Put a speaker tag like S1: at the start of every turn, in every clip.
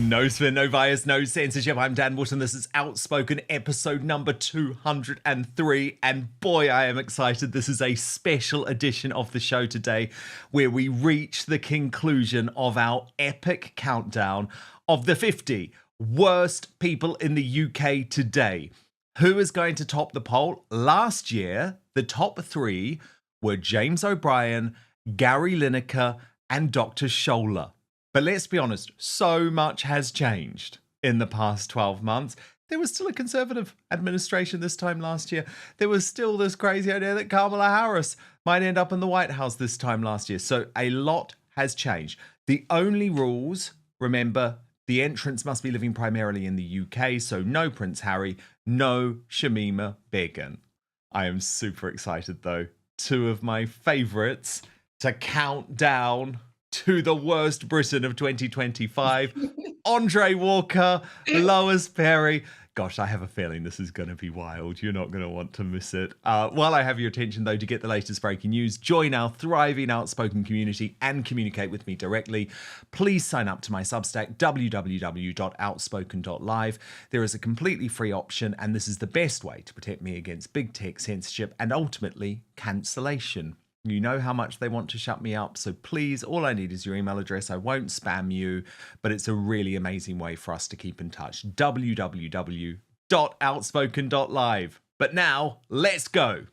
S1: No spin, no bias, no censorship. I'm Dan Wootton. This is Outspoken, episode number 203. And boy, I am excited. This is a special edition of the show today where we reach the conclusion of our epic countdown of the 50 worst people in the UK today. Who is going to top the poll? Last year, the top three were James O'Brien, Gary Lineker, and Dr. Scholer. But let's be honest, so much has changed in the past 12 months. There was still a Conservative administration this time last year. There was still this crazy idea that Kamala Harris might end up in the White House this time last year. So a lot has changed. The only rules, remember, the entrants must be living primarily in the UK. So no Prince Harry, no Shamima Begum. I am super excited though. Two of my favourites to count down to the worst Britain of 2025. Andre Walker, Lowles Perry. Gosh, I have a feeling this is going to be wild. You're not going to want to miss it. While I have your attention, though, to get the latest breaking news, join our thriving Outspoken community and communicate with me directly, please sign up to my Substack, www.outspoken.live. There is a completely free option, and this is the best way to protect me against big tech censorship and ultimately cancellation. You know how much they want to shut me up, so please, all I need is your email address. I won't spam you, but it's a really amazing way for us to keep in touch. www.outspoken.live. But now, let's go.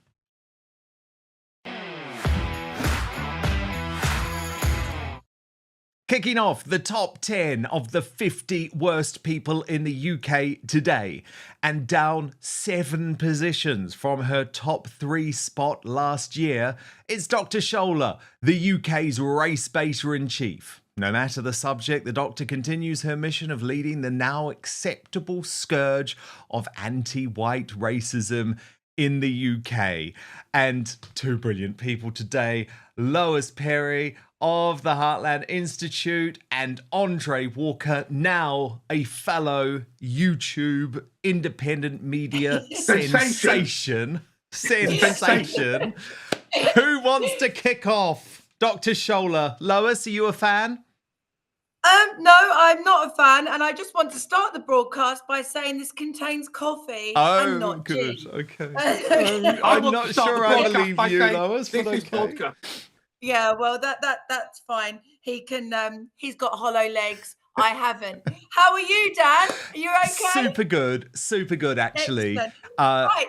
S1: Kicking off the top 10 of the 50 worst people in the UK today, and down 7 positions from her top 3 spot last year, it's Dr. Scholer, the UK's race baiter-in-chief. No matter the subject, the doctor continues her mission of leading the now acceptable scourge of anti-white racism in the UK. And two brilliant people today, Lowles Perry of the Heartland Institute and Andre Walker, now a fellow YouTube independent media sensation. Who wants to kick off? Dr. Scholer. Lois, are you a fan?
S2: No, I'm not a fan, and I just want to start the broadcast by saying this contains coffee and not
S1: good.
S2: gin.
S1: Okay. I'm not sure I believe you, Lois, but okay.
S2: Yeah, well, that's fine. He can. He's got hollow legs. I haven't. How are you, Dan? Are you okay?
S1: Super good, actually.
S2: Right.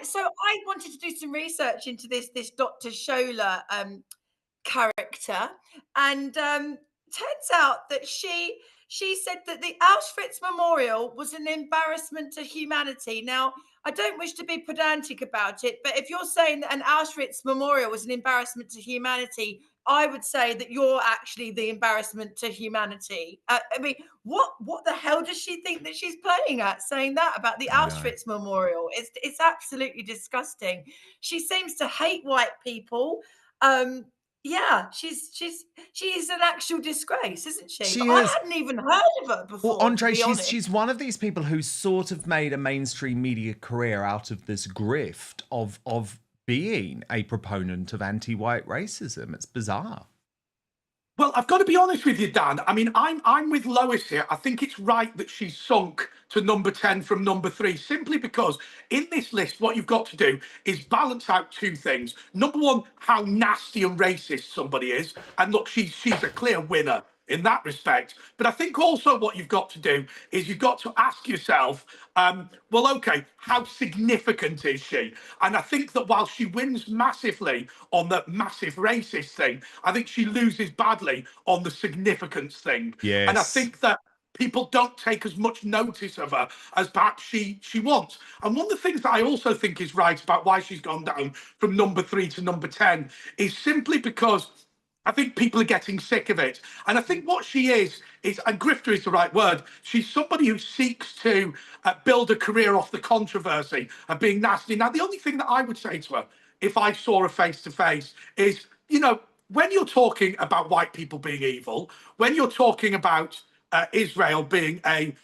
S2: So I wanted to do some research into this Dr. Scholer character, and turns out that she said that the Auschwitz Memorial was an embarrassment to humanity. Now, I don't wish to be pedantic about it, but if you're saying that an Auschwitz Memorial was an embarrassment to humanity, I would say that you're actually the embarrassment to humanity. I mean, what the hell does she think that she's playing at, saying that about the Auschwitz Memorial? It's absolutely disgusting. She seems to hate white people. Yeah, she's an actual disgrace, isn't she?
S1: She
S2: is. I hadn't even heard of her before.
S1: Well, Andre, she's one of these people who sort of made a mainstream media career out of this grift of being a proponent of anti-white racism. It's bizarre.
S3: Well, I've got to be honest with you, Dan. I mean, I'm with Lois here. I think it's right that she's sunk to number 10 from number 3, simply because in this list, what you've got to do is balance out two things. Number one, how nasty and racist somebody is. And look, she's a clear winner in that respect. But I think also what you've got to do is you've got to ask yourself, well, okay, how significant is she? And I think that while she wins massively on the massive racist thing, I think she loses badly on the significance thing.
S1: Yes.
S3: And I think that people don't take as much notice of her as perhaps she wants. And one of the things that I also think is right about why she's gone down from number 3 to number 10 is simply because I think people are getting sick of it. And I think what she is, and grifter is the right word, she's somebody who seeks to build a career off the controversy of being nasty. Now, the only thing that I would say to her, if I saw her face to face, is, you know, when you're talking about white people being evil, when you're talking about Israel being a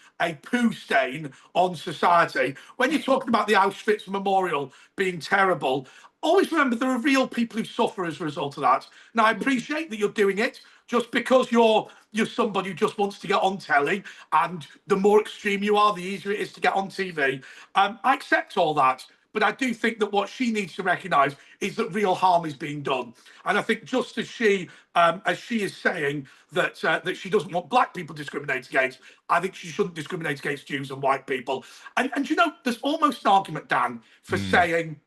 S3: poo stain on society, when you're talking about the Auschwitz Memorial being terrible, always remember there are real people who suffer as a result of that. Now, I appreciate that you're doing it just because you're somebody who just wants to get on telly, and the more extreme you are, the easier it is to get on TV. I accept all that. But I do think that what she needs to recognise is that real harm is being done. And I think just as she is saying that that she doesn't want black people discriminated against, I think she shouldn't discriminate against Jews and white people. And you know, there's almost an argument, Dan, for saying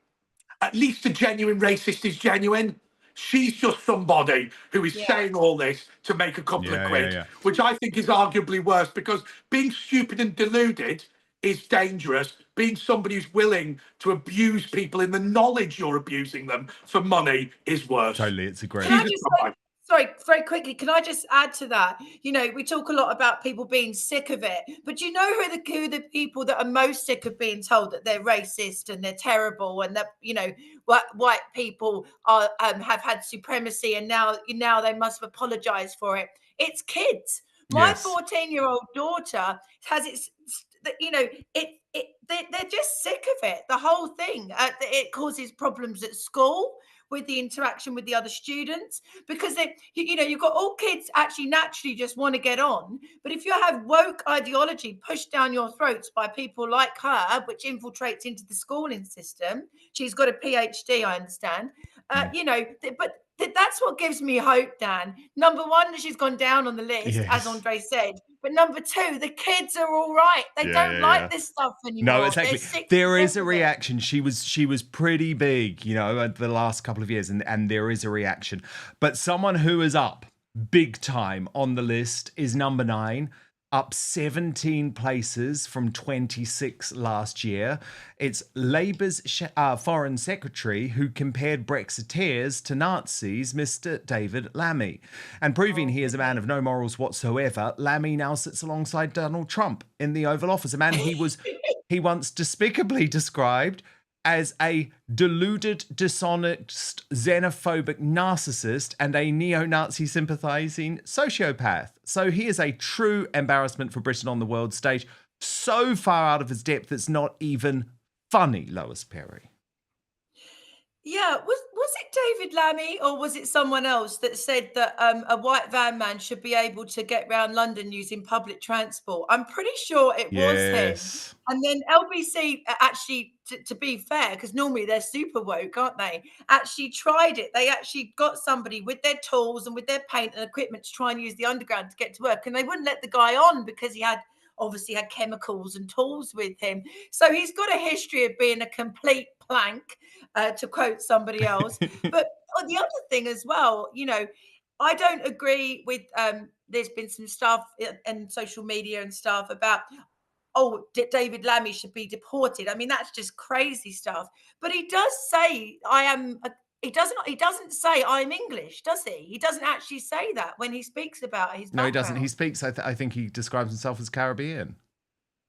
S3: at least a genuine racist is genuine. She's just somebody who is saying all this to make a couple of quid, which I think is arguably worse, because being stupid and deluded is dangerous. Being somebody who's willing to abuse people in the knowledge you're abusing them for money is worse.
S1: Totally, it's a great.
S2: Can I just say, sorry, very quickly, can I just add to that? You know, we talk a lot about people being sick of it, but do you know who the people that are most sick of being told that they're racist and they're terrible, and that, you know, white people are have had supremacy and now they must apologize for it? It's kids. My 14-year-old daughter has you know, they're just sick of it. The whole thing. It causes problems at school with the interaction with the other students, because you know, you've got all kids actually naturally just want to get on, but if you have woke ideology pushed down your throats by people like her, which infiltrates into the schooling system, she's got a PhD, I understand, you know, but that's what gives me hope, Dan. Number one, that she's gone down on the list, as Andre said. But number two, the kids are all right. They don't like this stuff anymore.
S1: No, exactly. There is a reaction. She was pretty big, you know, the last couple of years, and there is a reaction. But someone who is up big time on the list is number 9. Up 17 places from 26 last year. It's Labour's Foreign Secretary who compared Brexiteers to Nazis, Mr. David Lammy. And proving he is a man of no morals whatsoever, Lammy now sits alongside Donald Trump in the Oval Office, a man he once despicably described as a deluded, dishonest, xenophobic narcissist and a neo-Nazi sympathising sociopath. So he is a true embarrassment for Britain on the world stage, so far out of his depth it's not even funny, Lois Perry.
S2: Yeah, was it David Lammy, or was it someone else that said that a white van man should be able to get around London using public transport? I'm pretty sure it was him. And then LBC actually, to be fair, because normally they're super woke, aren't they? Actually tried it. They actually got somebody with their tools and with their paint and equipment to try and use the underground to get to work, and they wouldn't let the guy on because he obviously had chemicals and tools with him. So he's got a history of being a complete plank, to quote somebody else. But the other thing as well, you know, I don't agree with, there's been some stuff in social media and stuff about, David Lammy should be deported. I mean, that's just crazy stuff. But he does say, he doesn't say I'm English, does he? He doesn't actually say that when he speaks about his background.
S1: No, he doesn't. He speaks, I think he describes himself as Caribbean.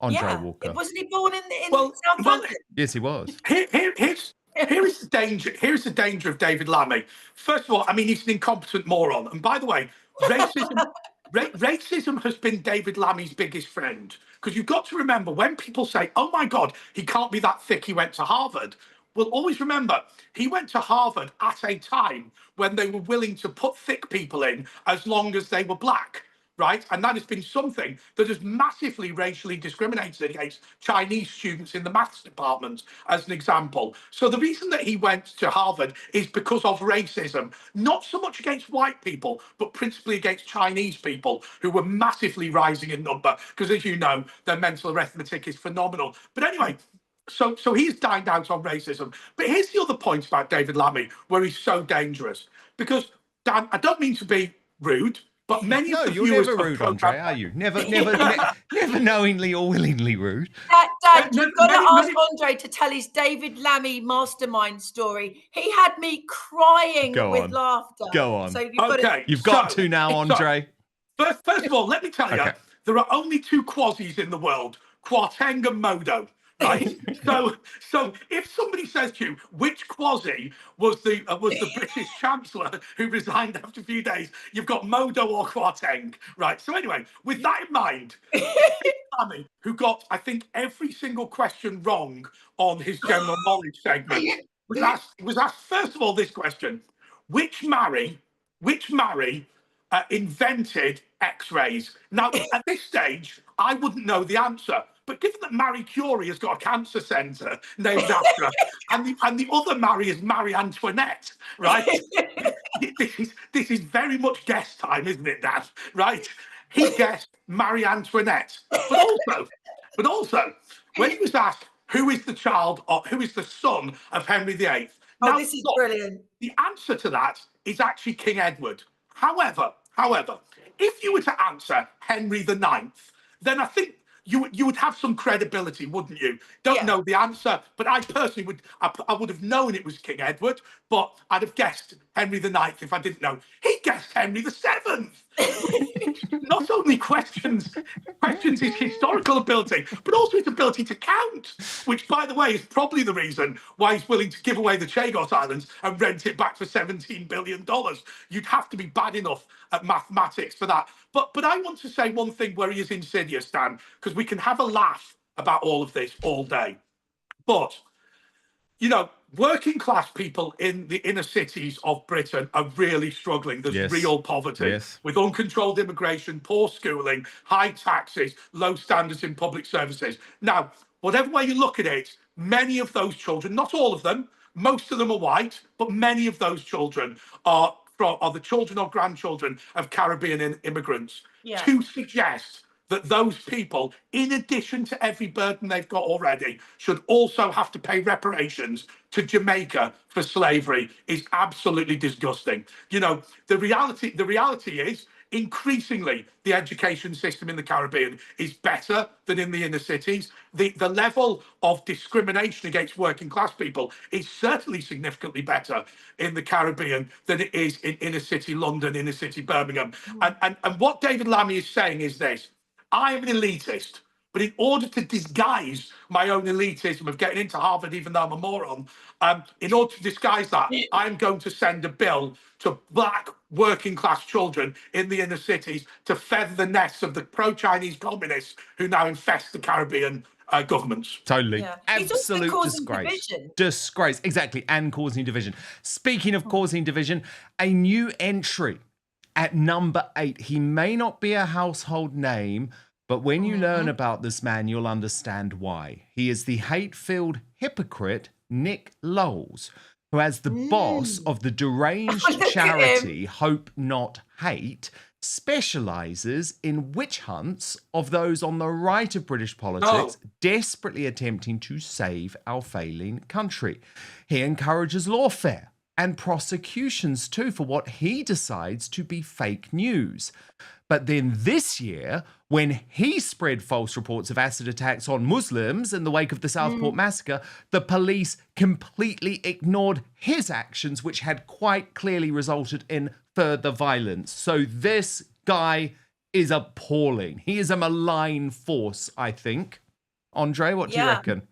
S1: Andre Walker.
S2: Wasn't he born in South London?
S1: Yes, he was.
S3: Here's the danger of David Lammy. First of all, I mean, he's an incompetent moron. And by the way, racism has been David Lammy's biggest friend. Because you've got to remember, when people say, oh my God, he can't be that thick, he went to Harvard. Well, always remember, he went to Harvard at a time when they were willing to put thick people in as long as they were black. Right? And that has been something that has massively racially discriminated against Chinese students in the maths department, as an example. So the reason that he went to Harvard is because of racism, not so much against white people, but principally against Chinese people who were massively rising in number, because as you know, their mental arithmetic is phenomenal. But anyway, so he's dined out on racism. But here's the other point about David Lammy, where he's so dangerous. Because, Dan, I don't mean to be rude, but many of the
S1: you're
S3: viewers
S1: never rude, Andre, are you? Never knowingly or willingly rude.
S2: Dad, you've got to ask Andre to tell his David Lammy mastermind story. He had me crying with laughter.
S1: Go on.
S2: So
S1: you've got to now, Andre.
S3: First of all, let me tell you, there are only 2 quasis in the world, Kwarteng and Modo. Right. So if somebody says to you, which quasi was the British Chancellor who resigned after a few days, you've got Modo or Kwarteng. Right. So anyway, with that in mind, Lammy, who got, I think, every single question wrong on his general knowledge segment, was asked first of all this question: which Mary invented X-rays? Now, at this stage, I wouldn't know the answer. But given that Marie Curie has got a cancer centre named after her, and the other Marie is Marie Antoinette, right? this is very much guess time, isn't it, Dad? Right? He guessed Marie Antoinette, but also when he was asked who is the child or who is the son of Henry VIII.
S2: Oh, this is brilliant.
S3: The answer to that is actually King Edward. However, if you were to answer Henry IX, then I think you would have some credibility, wouldn't you? Don't know the answer, but I personally would. I would have known it was King Edward, but I'd have guessed Henry IX if I didn't know. He guessed Henry VII. Not only questions his historical ability, but also his ability to count, which, by the way, is probably the reason why he's willing to give away the Chagos Islands and rent it back for $17 billion. You'd have to be bad enough at mathematics for that. But I want to say one thing where he is insidious, Dan, because we can have a laugh about all of this all day. But, you know, working class people in the inner cities of Britain are really struggling. There's real poverty with uncontrolled immigration, poor schooling, high taxes, low standards in public services. Now, whatever way you look at it, many of those children, not all of them, most of them are white, but many of those children are the children or grandchildren of Caribbean immigrants. To suggest that those people, in addition to every burden they've got already, should also have to pay reparations to Jamaica for slavery is absolutely disgusting. You know, the reality is, increasingly, the education system in the Caribbean is better than in the inner cities. The level of discrimination against working class people is certainly significantly better in the Caribbean than it is in inner city London, inner city Birmingham. And what David Lammy is saying is this: I am an elitist, but in order to disguise my own elitism of getting into Harvard, even though I'm a moron, in order to disguise that, I'm going to send a bill to black working class children in the inner cities to feather the nests of the pro-Chinese communists who now infest the Caribbean governments.
S1: Totally.
S2: Yeah.
S1: Absolute disgrace. Disgrace. Exactly. And causing division. Speaking of causing division, a new entry at number 8. He may not be a household name, but when you learn about this man, you'll understand why. He is the hate-filled hypocrite Nick Lowles, who, as the boss of the deranged charity Hope Not Hate, specialises in witch hunts of those on the right of British politics desperately attempting to save our failing country. He encourages lawfare and prosecutions too for what he decides to be fake news. But then this year, when he spread false reports of acid attacks on Muslims in the wake of the Southport massacre, the police completely ignored his actions, which had quite clearly resulted in further violence. So this guy is appalling. He is a malign force, I think. Andre, what do you reckon?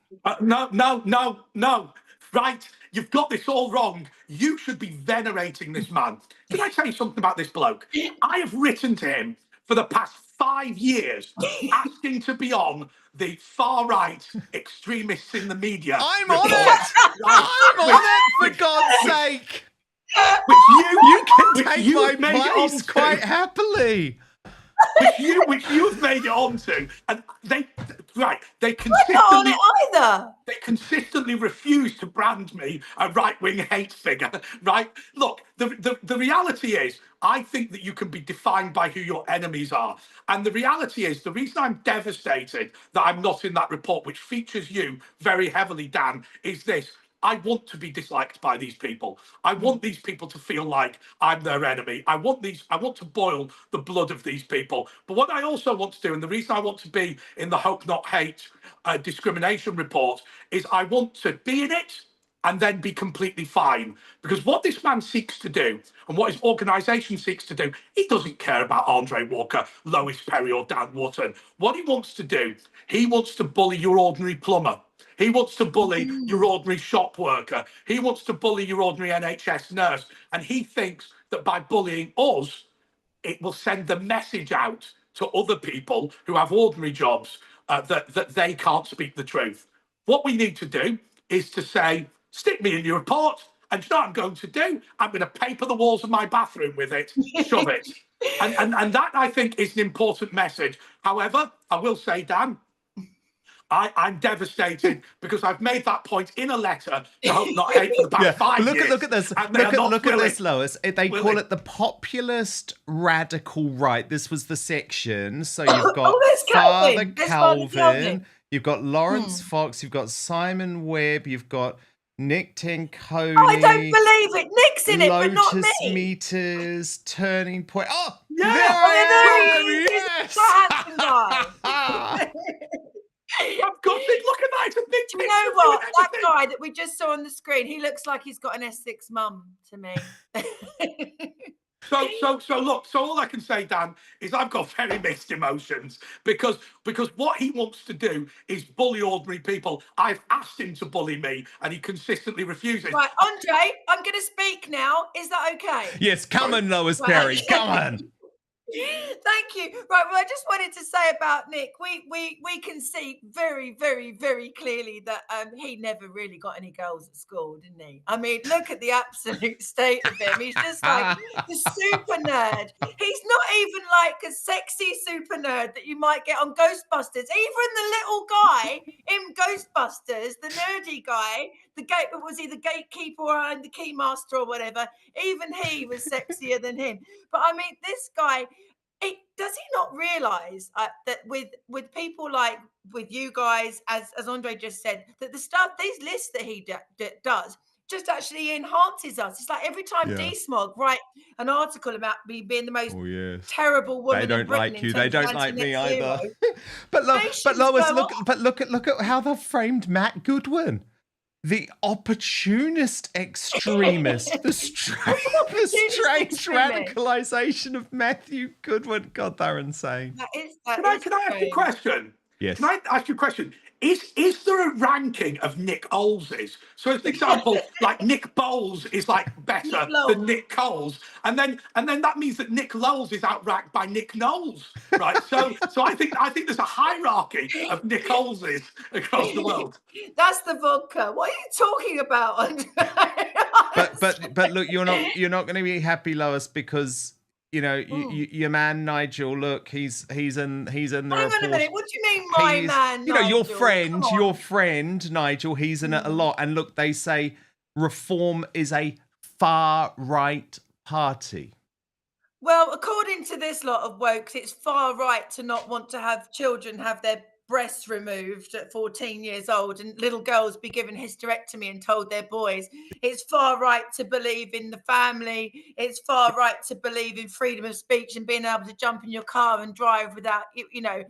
S3: No. Right, you've got this all wrong. You should be venerating this man. Can I tell you something about this bloke? I have written to him for the past 5 years asking to be on the far-right extremists in the media.
S1: I'm on it! I'm on it, for God's sake!
S3: You
S1: can take my place quite happily.
S3: which you have made it onto, and they consistently refuse to brand me a right-wing hate figure. Right? Look, the reality is, I think that you can be defined by who your enemies are, and the reality is, the reason I'm devastated that I'm not in that report, which features you very heavily, Dan, is this: I want to be disliked by these people. I want these people to feel like I'm their enemy. I want to boil the blood of these people. But what I also want to do, and the reason I want to be in the Hope Not Hate discrimination report, is I want to be in it and then be completely fine. Because what this man seeks to do, and what his organisation seeks to do, he doesn't care about Andre Walker, Lois Perry or Dan Wootton. What he wants to do, he wants to bully your ordinary plumber. He wants to bully your ordinary shop worker. He wants to bully your ordinary NHS nurse. And he thinks that by bullying us, it will send the message out to other people who have ordinary jobs that they can't speak the truth. What we need to do is to say, stick me in your report. And you know what I'm going to do? I'm going to paper the walls of my bathroom with it, shove it. And that, I think, is an important message. However, I will say, Dan, I'm devastated because I've made that point in a letter to Hope Not Hate for the past 5 years.
S1: Look at this. Look at this, Lois. They call it the populist radical right. This was the section. So you've got Father Calvin, you've got Lawrence Fox, you've got Simon Webb, you've got Nick Tenconi.
S2: Oh, I don't believe it. Nick's in it, but not me.
S1: Lotus Meters, Turning Point. Oh,
S3: yeah.
S1: There I am. Yes.
S3: I've got it. Look at that. It's a big
S2: Do you know what? That guy that we just saw on the screen, he looks like he's got an Essex mum to me.
S3: So look, so all I can say, Dan, is I've got very mixed emotions because what he wants to do is bully ordinary people. I've asked him to bully me and he consistently refuses.
S2: Right, Andre, I'm going to speak now. Is that okay?
S1: Yes, come on, Lois Perry, come on.
S2: Thank you. Right, well, I just wanted to say about Nick, we can see very, very, very clearly that he never really got any girls at school, didn't he? I mean, look at the absolute state of him. He's just like the super nerd. He's not even like a sexy super nerd that you might get on Ghostbusters. Even the little guy in Ghostbusters, the nerdy guy, was he the gatekeeper or the keymaster or whatever? Even he was sexier than him. But I mean, this guy, does he not realize that with people like with you guys, as Andre just said, that these lists that he does just actually enhances us. It's like every time D-Smog write an article about me being the most terrible woman.
S1: They don't like you. They don't like me either. But Lois, look at how they've framed Matt Goodwin. The opportunist extremist, the strange radicalization of Matthew Goodwin. God, they're insane.
S3: Can I ask you a question?
S1: Yes.
S3: Can I ask you a question? Is there a ranking of Nick Oles's? So, as an example, like Nick Bowles is like better than Nick Coles, and then that means that Nick Lowles is outranked by Nick Knowles, right? So I think there's a hierarchy of Nick Oles's across the world.
S2: That's the vodka. What are you talking about?
S1: but look, you're not going to be happy, Lois, because you know your man Nigel. Look, he's in the
S2: Hang
S1: report.
S2: on a minute. What do you mean, my man?
S1: You know,
S2: Nigel?
S1: your friend Nigel. He's in it a lot. And look, they say Reform is a far right party.
S2: Well, according to this lot of wokes, it's far right to not want to have children have their breasts removed at 14 years old and little girls be given hysterectomy and told they're boys. It's far right to believe in the family. It's far right to believe in freedom of speech and being able to jump in your car and drive without, you know,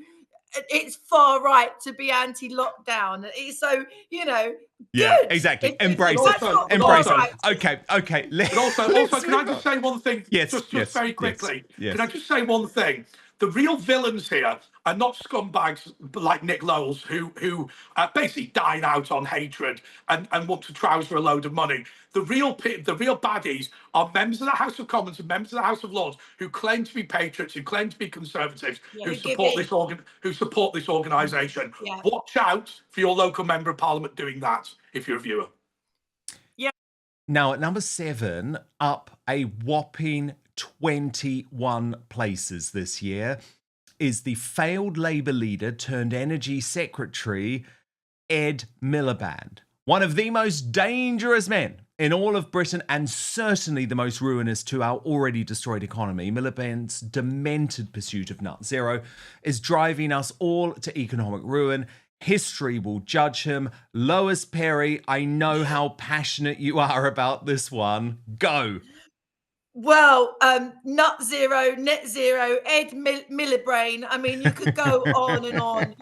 S2: it's far right to be anti-lockdown. So, you know,
S1: yeah,
S2: good.
S1: Exactly. Embrace it.
S2: Right.
S1: Okay.
S3: But also, can I just say one thing?
S1: Yes.
S3: Just very quickly.
S1: Yes.
S3: Can I just say one thing? The real villains here are not scumbags like Nick Lowles, who basically dine out on hatred and want to trouser a load of money. The real baddies are members of the House of Commons and members of the House of Lords who claim to be patriots, who claim to be conservatives, who support this organisation. Yeah. Watch out for your local member of Parliament doing that if you're a viewer.
S2: Yeah.
S1: Now at number 7, up a whopping 21 places this year, is the failed Labour leader turned energy secretary, Ed Miliband. One of the most dangerous men in all of Britain and certainly the most ruinous to our already destroyed economy. Miliband's demented pursuit of net zero is driving us all to economic ruin. History will judge him. Lois Perry, I know how passionate you are about this one. Go.
S2: Well, net zero, Ed Miliband. I mean, you could go on and on.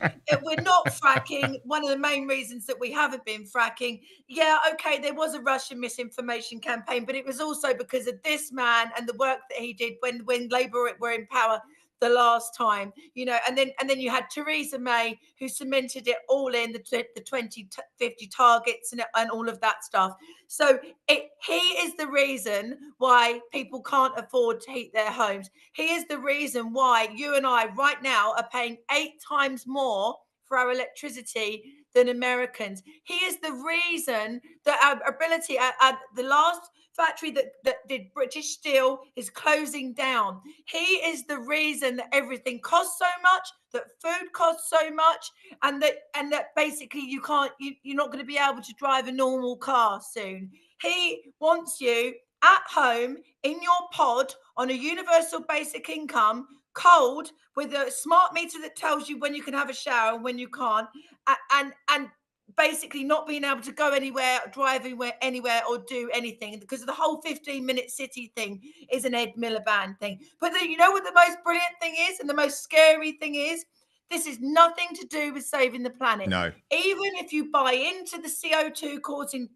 S2: We're not fracking. One of the main reasons that we haven't been fracking, yeah, okay, there was a Russian misinformation campaign, but it was also because of this man and the work that he did when Labour were in power the last time, you know, and then you had Theresa May, who cemented it all in the 2050 targets and all of that stuff. So he is the reason why people can't afford to heat their homes. He is the reason why you and I right now are paying 8 times more for our electricity than Americans. He is the reason that our ability at the last factory that did British Steel is closing down. He is the reason that everything costs so much, that food costs so much, and that basically you're not going to be able to drive a normal car soon. He wants you at home in your pod on a universal basic income, cold, with a smart meter that tells you when you can have a shower and when you can't, and basically not being able to go anywhere, drive anywhere or do anything, because of the whole 15-minute city thing is an Ed Miliband thing. But you know what the most brilliant thing is, and the most scary thing is? This is nothing to do with saving the planet.
S1: No.
S2: Even if you buy into the CO2 causing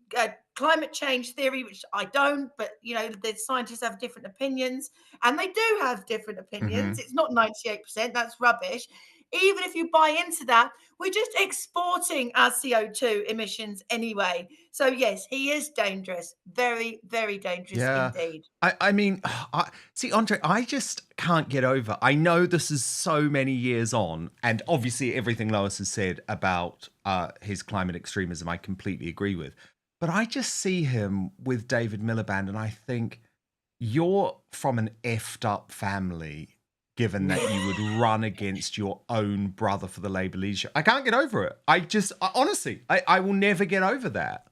S2: climate change theory, which I don't, but the scientists have different opinions, and they do have different opinions. It's not 98%, that's rubbish. Even if you buy into that, we're just exporting our CO2 emissions anyway. So yes, he is dangerous. Very, very dangerous indeed.
S1: I mean, see, Andre, I just can't get over. I know this is so many years on, and obviously everything Lois has said about his climate extremism, I completely agree with. But I just see him with David Miliband, and I think, you're from an effed up family, given that you would run against your own brother for the Labour leadership. I can't get over it. Honestly, I will never get over that.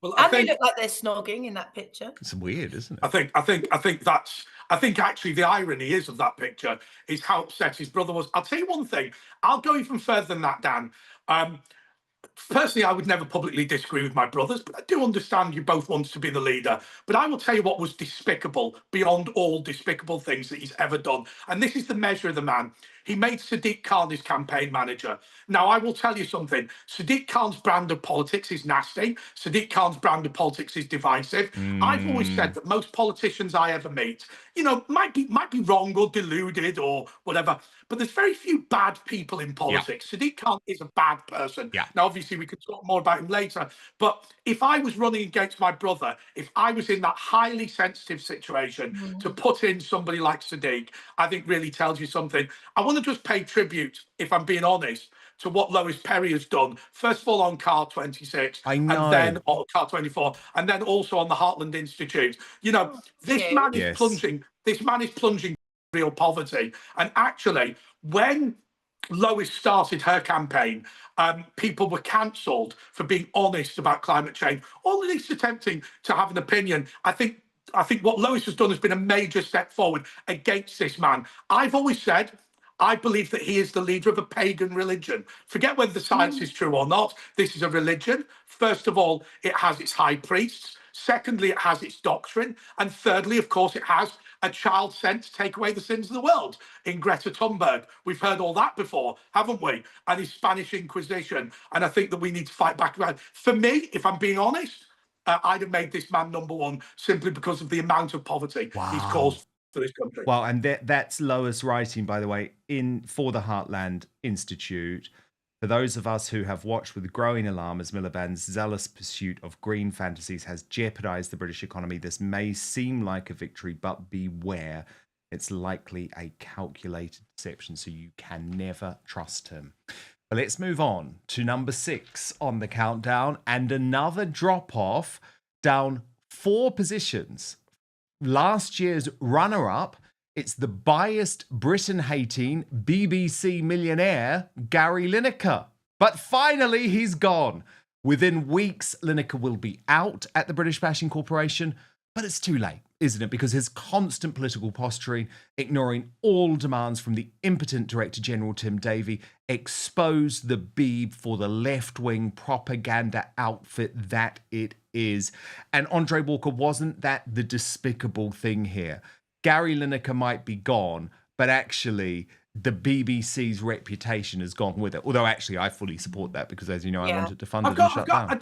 S3: Well,
S2: and they look like they're snogging in that picture.
S1: It's weird, isn't it?
S3: I think actually the irony is of that picture is how upset his brother was. I'll tell you one thing. I'll go even further than that, Dan. Personally, I would never publicly disagree with my brothers, but I do understand you both want to be the leader. But I will tell you what was despicable, beyond all despicable things that he's ever done. And this is the measure of the man. He made Sadiq Khan his campaign manager. Now, I will tell you something. Sadiq Khan's brand of politics is nasty. Sadiq Khan's brand of politics is divisive. I've always said that most politicians I ever meet, might be wrong or deluded or whatever, but there's very few bad people in politics. Sadiq Khan is a bad person. Now, obviously, we could talk more about him later, but if I was running against my brother, if I was in that highly sensitive situation, to put in somebody like Sadiq, I think really tells you something. I want to just pay tribute, if I'm being honest, to what Lois Perry has done. First of all on Car 26, and then on Car 24, and then also on the Heartland Institute. This man is plunging. This man is plunging real poverty. And actually, when Lois started her campaign, people were cancelled for being honest about climate change, or at least attempting to have an opinion. I think what Lois has done has been a major step forward against this man. I've always said, I believe that he is the leader of a pagan religion. Forget whether the science is true or not. This is a religion. First of all, it has its high priests. Secondly, it has its doctrine. And thirdly, of course, it has a child sent to take away the sins of the world in Greta Thunberg. We've heard all that before, haven't we? And his Spanish Inquisition. And I think that we need to fight back around. For me, if I'm being honest, I'd have made this man number one simply because of the amount of poverty he's caused for this country.
S1: Well, and that's Lois writing, by the way, for the Heartland Institute. For those of us who have watched with growing alarm as Miliband's zealous pursuit of green fantasies has jeopardized the British economy, this may seem like a victory, but beware, it's likely a calculated deception, so you can never trust him. But let's move on to number 6 on the countdown, and another drop-off, down 4 positions. Last year's runner-up, it's the biased, Britain-hating BBC millionaire, Gary Lineker. But finally, he's gone. Within weeks, Lineker will be out at the British Bashing Corporation, but it's too late, isn't it? Because his constant political posturing, ignoring all demands from the impotent Director General Tim Davie, exposed the Beeb for the left-wing propaganda outfit that it is. And Andre Walker, wasn't that the despicable thing here? Gary Lineker might be gone, but actually the BBC's reputation has gone with it. Although actually I fully support that because, as you know, I wanted to fund it and shut down.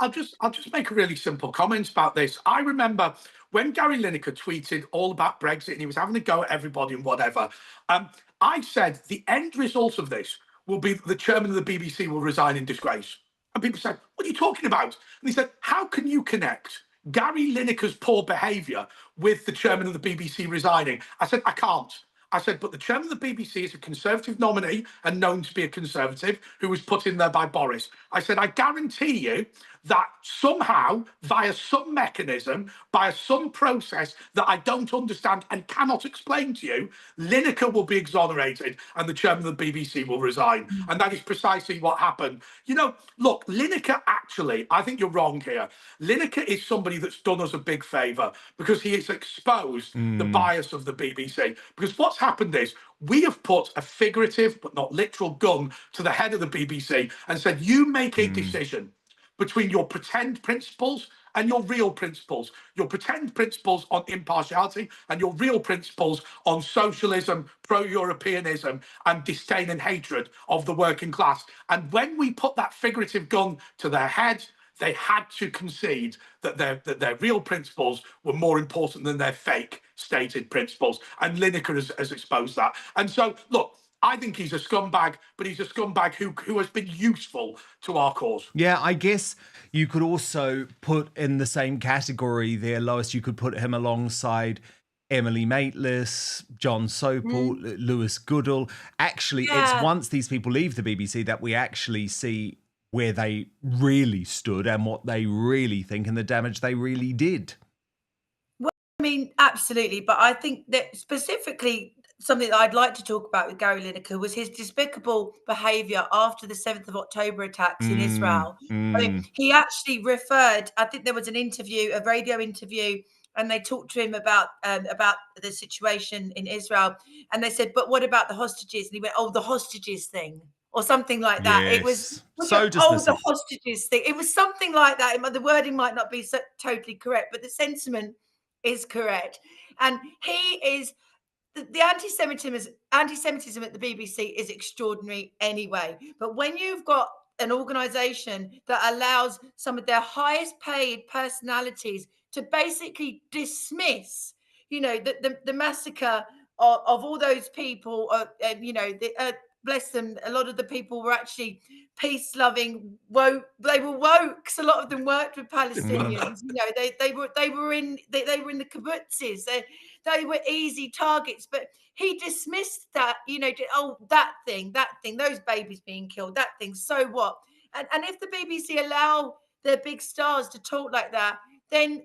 S3: I'll just make a really simple comment about this. I remember when Gary Lineker tweeted all about Brexit and he was having a go at everybody and whatever. I said the end result of this will be the chairman of the BBC will resign in disgrace. And people said, what are you talking about? And he said, how can you connect Gary Lineker's poor behaviour with the chairman of the BBC resigning? I said, I can't. I said, but the chairman of the BBC is a Conservative nominee and known to be a Conservative who was put in there by Boris. I said, I guarantee you that somehow, via some mechanism, by some process that I don't understand and cannot explain to you, Lineker will be exonerated and the chairman of the BBC will resign. And that is precisely what happened. You know, look, Lineker actually, I think you're wrong here. Lineker is somebody that's done us a big favour because he has exposed the bias of the BBC. Because what's happened is we have put a figurative but not literal gun to the head of the BBC and said, you make a decision between your pretend principles and your real principles, your pretend principles on impartiality and your real principles on socialism, pro-Europeanism and disdain and hatred of the working class. And when we put that figurative gun to their head, they had to concede that their real principles were more important than their fake stated principles. And Lineker has exposed that. And so, look, I think he's a scumbag, but he's a scumbag who has been useful to our cause.
S1: Yeah, I guess you could also put in the same category there, Lois, you could put him alongside Emily Maitlis, John Sopel, Lewis Goodall. Actually, it's once these people leave the BBC that we actually see where they really stood and what they really think and the damage they really did.
S2: Well, I mean, absolutely. But I think that specifically something that I'd like to talk about with Gary Lineker was his despicable behaviour after the 7th of October attacks in Israel. I mean, he actually referred, I think there was an interview, a radio interview, and they talked to him about the situation in Israel. And they said, but what about the hostages? And he went, oh, the hostages thing. Or something like that.
S1: Yes.
S2: It was
S1: so dismissive.
S2: the hostages thing. It was something like that. The wording might not be totally correct, but the sentiment is correct. And he is the anti-Semitism at the BBC is extraordinary anyway. But when you've got an organisation that allows some of their highest paid personalities to basically dismiss, you know, the massacre of all those people, bless them, a lot of the people were actually peace-loving, woke. They were woke. A lot of them worked with Palestinians. You know, they were in the kibbutzes. They were easy targets. But he dismissed that. You know, that thing, those babies being killed, that thing. So what? And if the BBC allow their big stars to talk like that, then,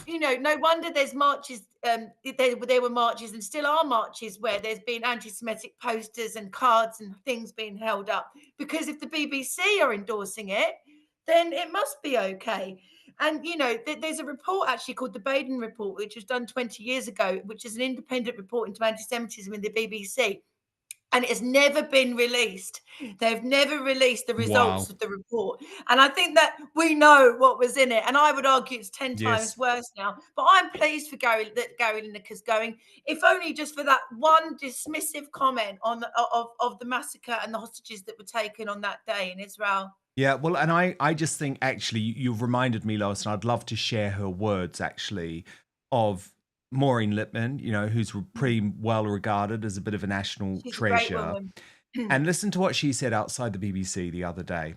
S2: you know, no wonder there's marches. There were marches and still are marches where there's been anti-Semitic posters and cards and things being held up. Because if the BBC are endorsing it, then it must be okay. And, you know, there's a report actually called the Baden Report, which was done 20 years ago, which is an independent report into anti-Semitism in the BBC. And it has never been released. They've never released the results of the report. And I think that we know what was in it. And I would argue it's 10 times worse now. But I'm pleased for Gary Lineker's going, if only just for that one dismissive comment on of the massacre and the hostages that were taken on that day in Israel.
S1: Yeah, well, and I just think, actually, you've reminded me, Lois, and I'd love to share her words, actually, of Maureen Lipman, you know, who's pretty well regarded as a bit of a national treasure. And listen to what she said outside the BBC the other day.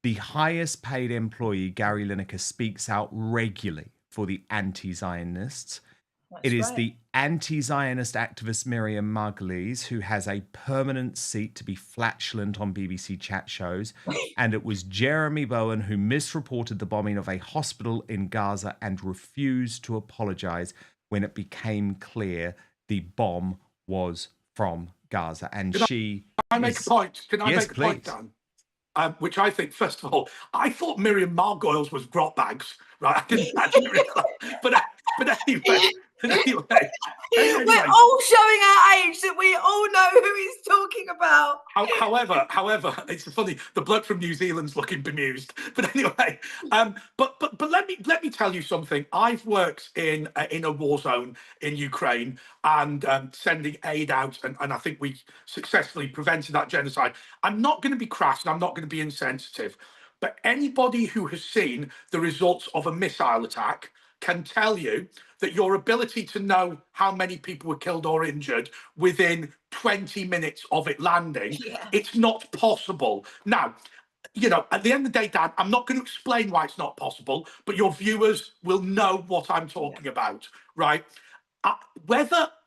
S1: The highest paid employee, Gary Lineker, speaks out regularly for the anti-Zionists. It is the anti-Zionist activist Miriam Margolyes who has a permanent seat to be flatulent on BBC chat shows. And it was Jeremy Bowen who misreported the bombing of a hospital in Gaza and refused to apologise when it became clear the bomb was from Gaza. And Can
S3: I make a point? Can I make a point, Dan? Which I think, first of all, I thought Miriam Margolyes was grot bags, right? I didn't realise. But anyway.
S2: We're all showing our age that we all know who he's talking about.
S3: However, it's funny. The bloke from New Zealand's looking bemused. But anyway, but let me tell you something. I've worked in a war zone in Ukraine and sending aid out, and I think we successfully prevented that genocide. I'm not going to be crass and I'm not going to be insensitive, but anybody who has seen the results of a missile attack can tell you that your ability to know how many people were killed or injured within 20 minutes of it landing, it's not possible. Now, you know, at the end of the day, Dan, I'm not going to explain why it's not possible, but your viewers will know what I'm talking about, right?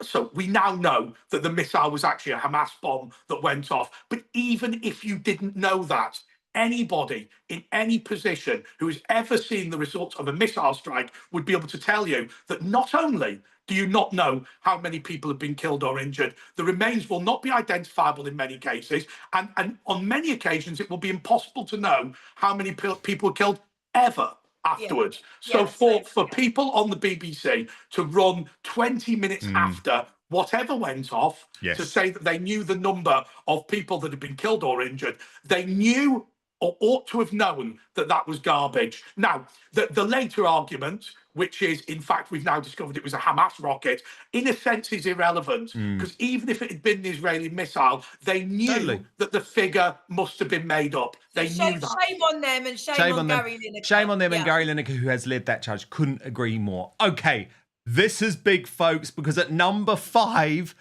S3: So we now know that the missile was actually a Hamas bomb that went off. But even if you didn't know that, anybody in any position who has ever seen the results of a missile strike would be able to tell you that not only do you not know how many people have been killed or injured, the remains will not be identifiable in many cases. And on many occasions, it will be impossible to know how many people were killed ever afterwards. So for people on the BBC to run 20 minutes after whatever went off to say that they knew the number of people that had been killed or injured, they knew or ought to have known that that was garbage. Now, the later argument, which is, in fact, we've now discovered it was a Hamas rocket, in a sense is irrelevant, because even if it had been an Israeli missile, they knew that the figure must have been made up. They knew that.
S2: Shame on them and shame on Gary Lineker.
S1: Shame on them and Gary Lineker, who has led that charge. Couldn't agree more. Okay, this is big, folks, because at number 5,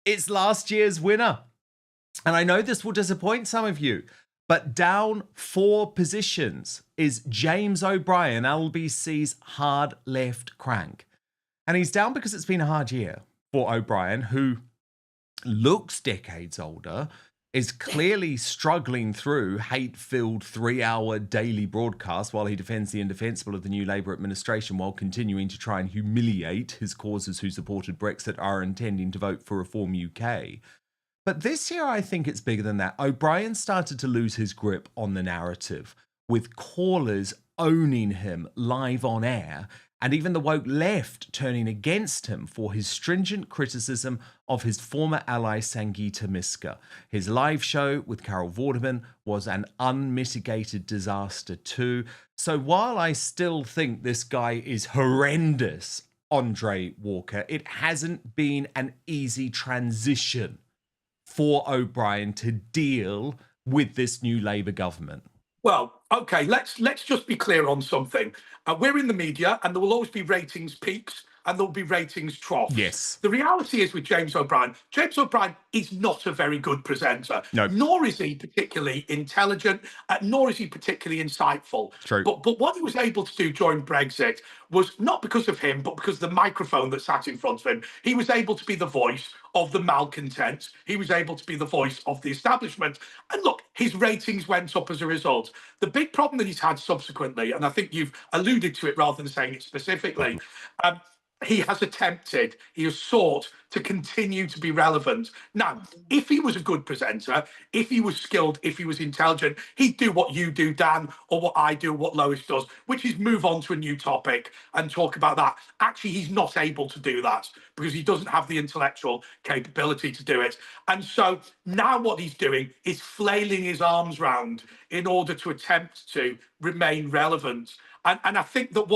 S1: it's last year's winner. And I know this will disappoint some of you, but down 4 positions is James O'Brien, LBC's hard left crank. And he's down because it's been a hard year for O'Brien, who looks decades older, is clearly struggling through hate-filled 3-hour daily broadcasts while he defends the indefensible of the new Labour administration while continuing to try and humiliate his causes who supported Brexit are intending to vote for Reform UK. But this year, I think it's bigger than that. O'Brien started to lose his grip on the narrative, with callers owning him live on air, and even the woke left turning against him for his stringent criticism of his former ally Sangeeta Miska. His live show with Carol Vorderman was an unmitigated disaster too. So while I still think this guy is horrendous, Andre Walker, it hasn't been an easy transition for O'Brien to deal with this new Labour government.
S3: Well, okay, let's just be clear on something. We're in the media, and there will always be ratings peaks and there'll be ratings troughs.
S1: Yes.
S3: The reality is with James O'Brien is not a very good presenter.
S1: No.
S3: Nor is he particularly intelligent, nor is he particularly insightful.
S1: True.
S3: But what he was able to do during Brexit was not because of him, but because of the microphone that sat in front of him. He was able to be the voice of the malcontents. He was able to be the voice of the establishment. And look, his ratings went up as a result. The big problem that he's had subsequently, and I think you've alluded to it rather than saying it specifically, he has sought to continue to be relevant. Now, if he was a good presenter, if he was skilled, if he was intelligent, he'd do what you do, Dan, or what I do, what Lois does, which is move on to a new topic and talk about that. Actually, he's not able to do that because he doesn't have the intellectual capability to do it. And so now what he's doing is flailing his arms round in order to attempt to remain relevant. And I think that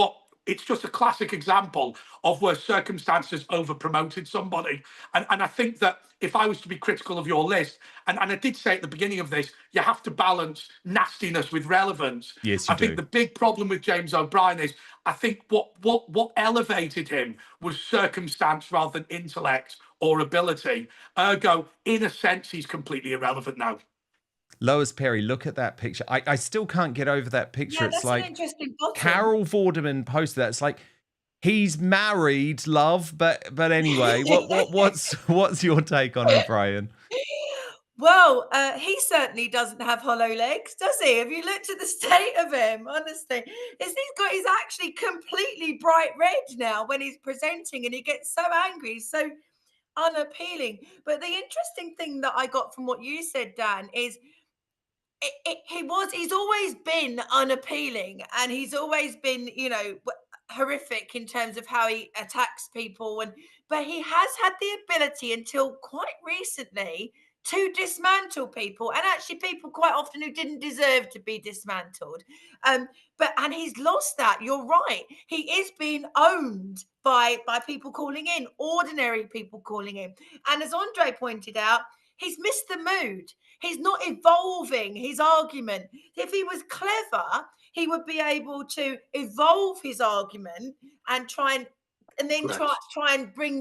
S3: it's just a classic example of where circumstances over-promoted somebody. And I think that if I was to be critical of your list, and I did say at the beginning of this, you have to balance nastiness with relevance.
S1: Yes, you
S3: I think the big problem with James O'Brien is, I think what elevated him was circumstance rather than intellect or ability. Ergo, in a sense, he's completely irrelevant now.
S1: Lois Perry, look at that picture. I still can't get over that picture.
S2: Yeah, that's
S1: it's like
S2: an interesting bottom.
S1: Carol Vorderman posted that. It's like he's married, love, but anyway, what's your take on O'Brien?
S2: Well, he certainly doesn't have hollow legs, does he? Have you looked at the state of him? Honestly, he's actually completely bright red now when he's presenting, and he gets so angry, so unappealing. But the interesting thing that I got from what you said, Dan, is he's always been unappealing, and he's always been, horrific in terms of how he attacks people, but he has had the ability until quite recently to dismantle people, and actually people quite often who didn't deserve to be dismantled. And he's lost that. You're right. He is being owned by people calling in, ordinary people calling in. And as Andre pointed out, he's missed the mood. He's not evolving his argument. If he was clever, he would be able to evolve his argument and try and bring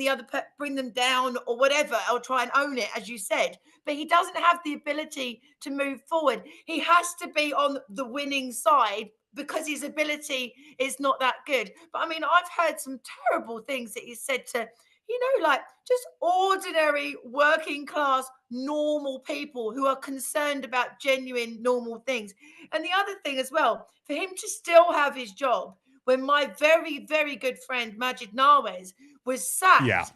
S2: them down or whatever, or try and own it, as you said. But he doesn't have the ability to move forward. He has to be on the winning side because his ability is not that good. But I mean, I've heard some terrible things that he said to like just ordinary working class normal people who are concerned about genuine normal things. And the other thing as well, for him to still have his job when my very, very good friend Majid Nawaz was
S1: Yeah,
S2: sacked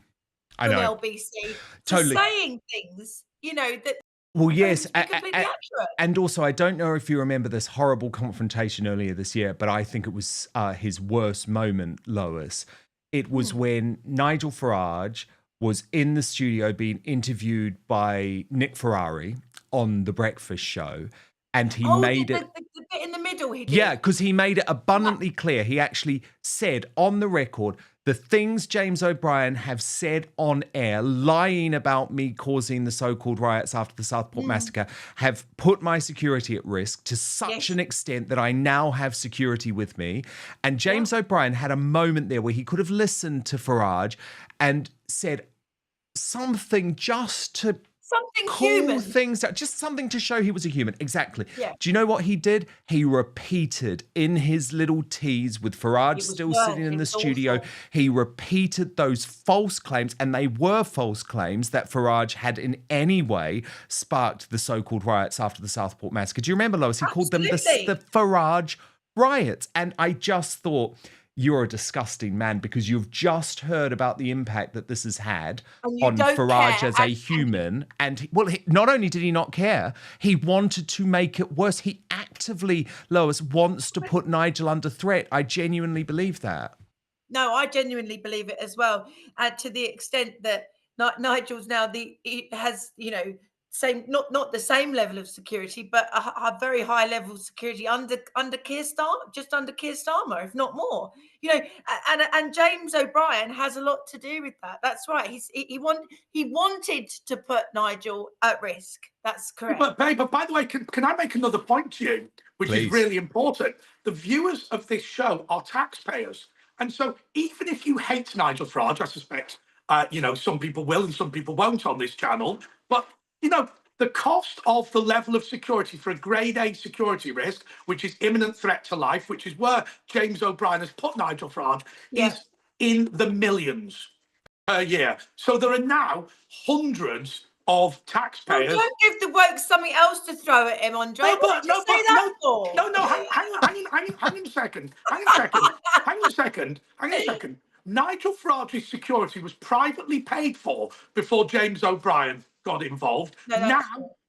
S1: I
S2: from
S1: know.
S2: LBC for
S1: Totally.
S2: saying things, that
S1: Well,
S2: for him
S1: yes,
S2: to be completely accurate.
S1: and also I don't know if you remember this horrible confrontation earlier this year, but I think it was his worst moment, Lois. It was when Nigel Farage was in the studio being interviewed by Nick Ferrari on The Breakfast Show, and he made it.
S2: The bit in the middle he did.
S1: Yeah, because he made it abundantly clear. He actually said on the record the things James O'Brien have said on air, lying about me causing the so-called riots after the Southport massacre, have put my security at risk to such an extent that I now have security with me. And James O'Brien had a moment there where he could have listened to Farage and said something just to
S2: Something
S1: cool
S2: human.
S1: things out, just something to show he was a human. Exactly.
S2: Yeah.
S1: Do you know what he did? He repeated in his little tease with Farage still sitting in the studio.
S2: Awful.
S1: He repeated those false claims, and they were false claims that Farage had in any way sparked the so-called riots after the Southport massacre. Do you remember, Lois? He called them the Farage riots. And I just thought, you're a disgusting man, because you've just heard about the impact that this has had on Farage as a human. And not only did he not care, he wanted to make it worse. He actively, Lois, wants to put Nigel under threat. I genuinely believe that.
S2: No, I genuinely believe it as well. And to the extent that Nigel's now he has, same not the same level of security, but a very high level of security under Keir Starmer, just under Keir Starmer, if not more. And James O'Brien has a lot to do with that. That's right. He wanted to put Nigel at risk. That's correct.
S3: But by the way, can I make another point to you, which
S1: Please.
S3: is really important? The viewers of this show are taxpayers. And so even if you hate Nigel Farage, I suspect, some people will and some people won't on this channel, but the cost of the level of security for a grade A security risk, which is imminent threat to life, which is where James O'Brien has put Nigel Farage, is in the millions per year. So there are now hundreds of taxpayers.
S2: Well, don't give the woke something else to throw at him, Andre. What did you say that for?
S3: Hang on a second. Nigel Farage's security was privately paid for before James O'Brien got involved. Now,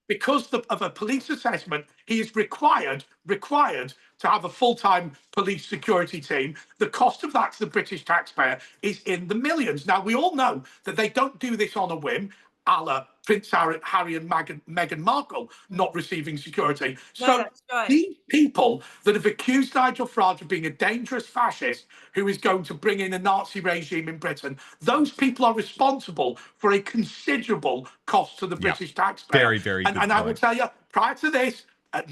S3: because of a police assessment, he is required to have a full-time police security team. The cost of that to the British taxpayer is in the millions. Now, we all know that they don't do this on a whim, a la Prince Harry and Meghan Markle not receiving security. So these people that have accused Nigel Farage of being a dangerous fascist who is going to bring in a Nazi regime in Britain, those people are responsible for a considerable cost to the British taxpayer.
S1: Very, very good
S3: And I will tell you, prior to this,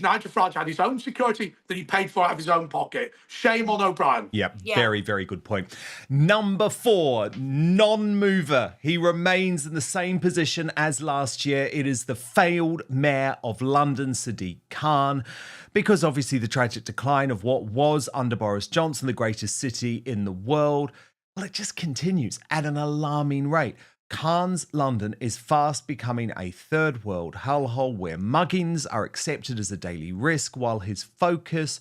S3: Nigel Farage had his own security that he paid for out of his own pocket. Shame on O'Brien.
S1: Yep, very, very good point. Number 4, non-mover. He remains in the same position as last year. It is the failed mayor of London, Sadiq Khan, because obviously the tragic decline of what was under Boris Johnson, the greatest city in the world, well, it just continues at an alarming rate. Khan's London is fast becoming a third world hellhole where muggings are accepted as a daily risk, while his focus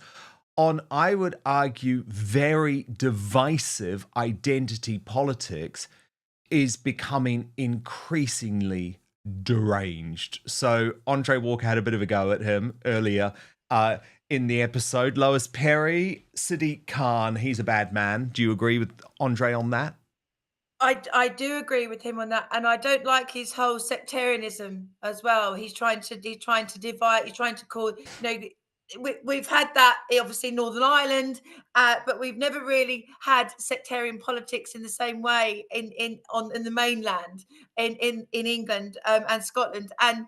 S1: on, I would argue, very divisive identity politics is becoming increasingly deranged. So Andre Walker had a bit of a go at him earlier in the episode. Lois Perry, Sadiq Khan, he's a bad man. Do you agree with Andre on that?
S2: I do agree with him on that, and I don't like his whole sectarianism as well. He's trying to divide. He's trying to call. We've had that obviously in Northern Ireland, but we've never really had sectarian politics in the same way in the mainland in England and Scotland, and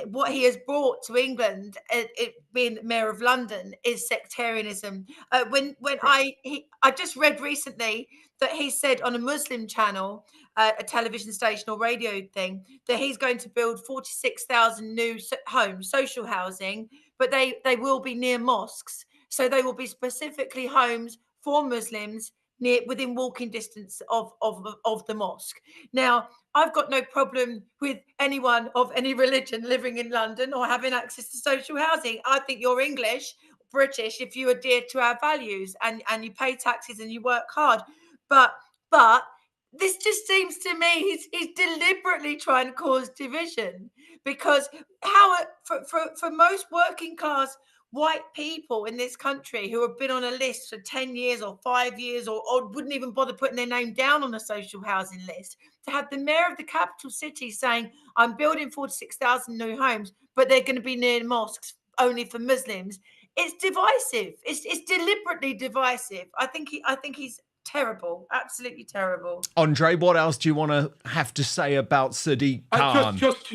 S2: what he has brought to England, it being mayor of London, is sectarianism. I just read recently that he said on a Muslim channel, a television station or radio thing, that he's going to build 46,000 new homes, social housing, but they will be near mosques. So they will be specifically homes for Muslims within walking distance of the mosque. Now, I've got no problem with anyone of any religion living in London or having access to social housing. I think you're English, British, if you adhere to our values and you pay taxes and you work hard. But this just seems to me he's deliberately trying to cause division, because for most working class white people in this country who have been on a list for 10 years or 5 years or wouldn't even bother putting their name down on a social housing list, to have the mayor of the capital city saying, I'm building 46,000 new homes, but they're going to be near mosques only for Muslims, it's divisive. It's deliberately divisive. I think he's terrible, absolutely terrible.
S1: Andre, what else do you want to have to say about Sadiq Khan?
S3: Just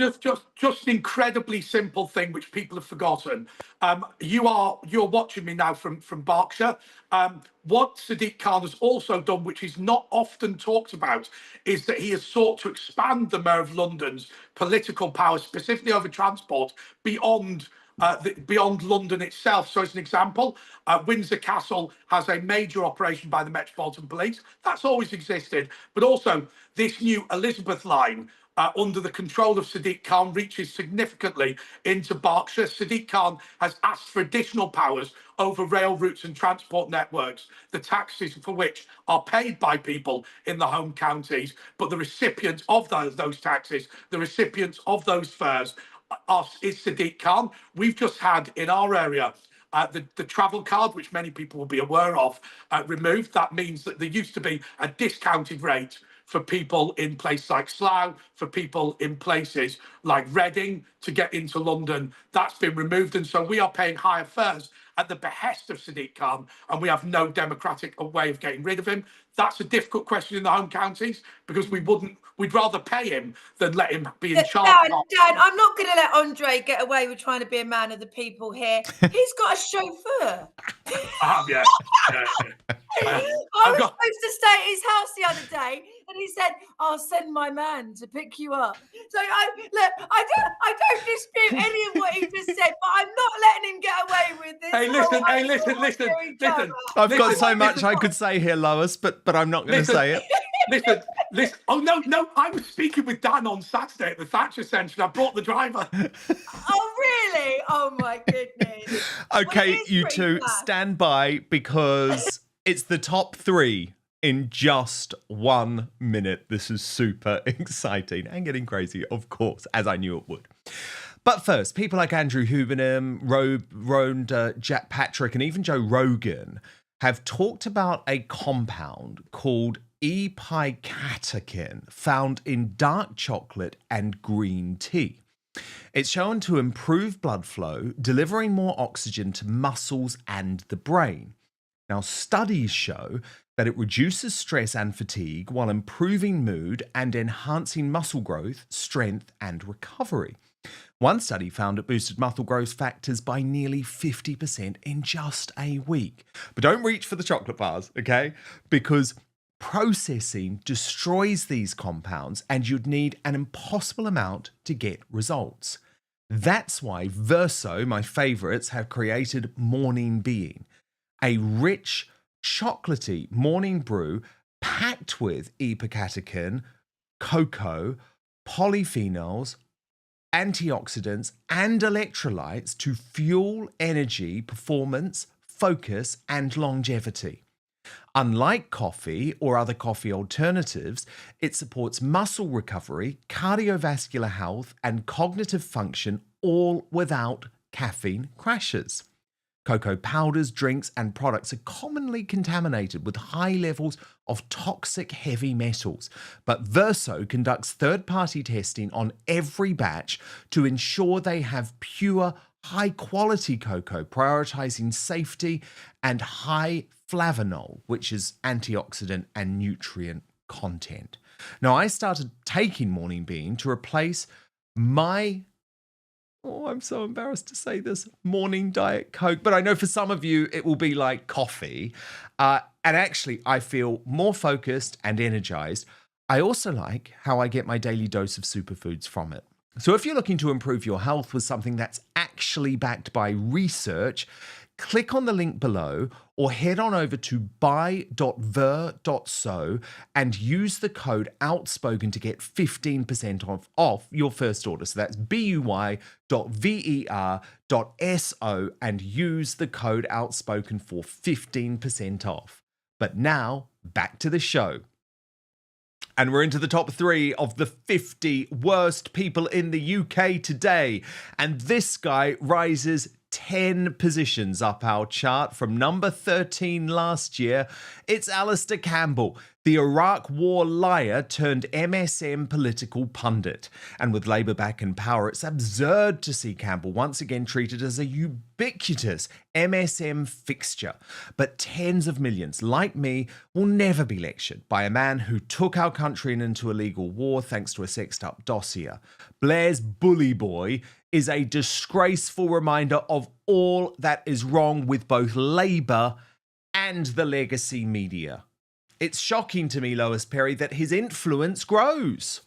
S3: an incredibly simple thing which people have forgotten. You're watching me now from Berkshire. What Sadiq Khan has also done, which is not often talked about, is that he has sought to expand the Mayor of London's political power, specifically over transport, beyond London itself. So as an example, Windsor Castle has a major operation by the Metropolitan Police. That's always existed. But also this new Elizabeth line, under the control of Sadiq Khan, reaches significantly into Berkshire. Sadiq Khan has asked for additional powers over rail routes and transport networks, the taxes for which are paid by people in the home counties, but the recipients of those taxes, the recipients of those fares, is Sadiq Khan. We've just had in our area the travel card, which many people will be aware of, removed. That means that there used to be a discounted rate for people in places like Slough, for people in places like Reading to get into London. That's been removed. And so we are paying higher fares at the behest of Sadiq Khan, and we have no democratic way of getting rid of him. That's a difficult question in the home counties, because we'd rather pay him than let him be in charge.
S2: Dan, I'm not going to let Andre get away with trying to be a man of the people here. He's got a chauffeur.
S3: Yeah.
S2: I was supposed to stay at his house the other day, and he said, "I'll send my man to pick you up." So I don't dispute any of what he just said, but I'm not letting him get away with this.
S3: Listen.
S1: I've got so much I could say here, Lois, but I'm not going to say it.
S3: Listen. Oh no! I was speaking with Dan on Saturday at the Thatcher Centre, and I brought the driver.
S2: Oh really? Oh my goodness.
S1: Okay, you two stand by, because it's the top 3 in just 1 minute. This is super exciting and getting crazy, of course, as I knew it would. But first, people like Andrew Hubenham, Jack Patrick, and even Joe Rogan have talked about a compound called epicatechin found in dark chocolate and green tea. It's shown to improve blood flow, delivering more oxygen to muscles and the brain. Now, studies show that it reduces stress and fatigue while improving mood and enhancing muscle growth, strength, and recovery. One study found it boosted muscle growth factors by nearly 50% in just a week. But don't reach for the chocolate bars, okay? Because processing destroys these compounds, and you'd need an impossible amount to get results. That's why Verso, my favourites, have created Morning Being, a rich, chocolatey morning brew packed with epicatechin, cocoa, polyphenols, antioxidants, and electrolytes to fuel energy, performance, focus, and longevity. Unlike coffee or other coffee alternatives, it supports muscle recovery, cardiovascular health, and cognitive function, all without caffeine crashes. Cocoa powders, drinks, and products are commonly contaminated with high levels of toxic heavy metals, but Verso conducts third-party testing on every batch to ensure they have pure, high-quality cocoa, prioritizing safety and high flavanol, which is antioxidant and nutrient content. Now, I started taking Morning Bean to replace my, I'm so embarrassed to say this, morning Diet Coke, but I know for some of you it will be like coffee. And actually, I feel more focused and energized. I also like how I get my daily dose of superfoods from it. So if you're looking to improve your health with something that's actually backed by research, click on the link below or head on over to buy.ver.so and use the code Outspoken to get 15% off your first order. So that's buy.ver.so and use the code Outspoken for 15% off. But now, back to the show. And we're into the top 3 of the 50 worst people in the UK today. And this guy rises 10 positions up our chart from number 13 last year. It's Alastair Campbell, the Iraq War liar turned MSM political pundit. And with Labour back in power, it's absurd to see Campbell once again treated as a ubiquitous MSM fixture. But tens of millions, like me, will never be lectured by a man who took our country into a legal war thanks to a sexed-up dossier. Blair's bully boy is a disgraceful reminder of all that is wrong with both Labour and the legacy media. It's shocking to me, Lois Perry, that his influence grows.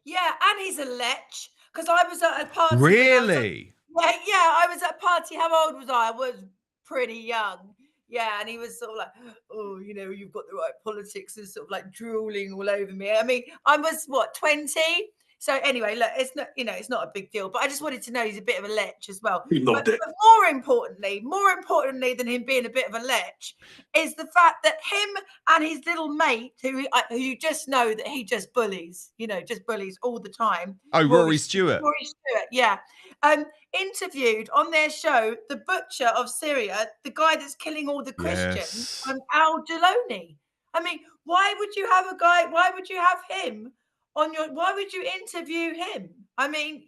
S2: Yeah, and he's a lech, because I was at a party.
S1: Really?
S2: I was at a party. How old was I? I was pretty young. Yeah, and he was sort of like, oh, you know, you've got the right politics, and sort of like drooling all over me. I mean, I was, what, 20? So anyway, look, it's not, you know, it's not a big deal, but I just wanted to know he's a bit of a lech as well.
S3: He loved it.
S2: But more importantly than him being a bit of a lech is the fact that him and his little mate, who you just know that he just bullies, just bullies all the time.
S1: Oh, Rory Stewart.
S2: Rory Stewart, yeah. Interviewed on their show the butcher of Syria, the guy that's killing all the Christians, Al Jaloni. I mean, why would you have him on your? Why would you interview him? I mean,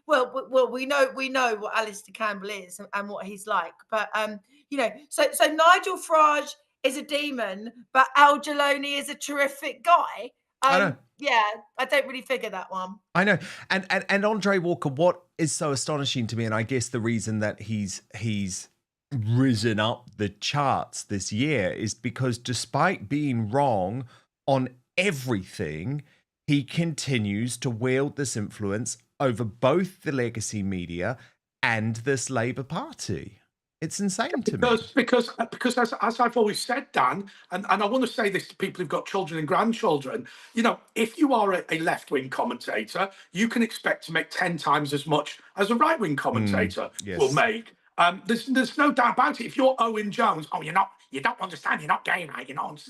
S2: Well, we know what Alastair Campbell is and what he's like, but so Nigel Farage is a demon, but Al Jaloni is a terrific guy.
S1: I know.
S2: Yeah, I don't really figure that one.
S1: I know, and Andre Walker. What is so astonishing to me, and I guess the reason that he's risen up the charts this year is because despite being wrong on everything, he continues to wield this influence over both the legacy media and this Labour Party. It's insane to me.
S3: Because as I've always said, Dan, and I want to say this to people who've got children and grandchildren, if you are a left-wing commentator, you can expect to make 10 times as much as a right-wing commentator will make. There's no doubt about it. If you're Owen Jones, you don't understand, you're not gay, right? You're not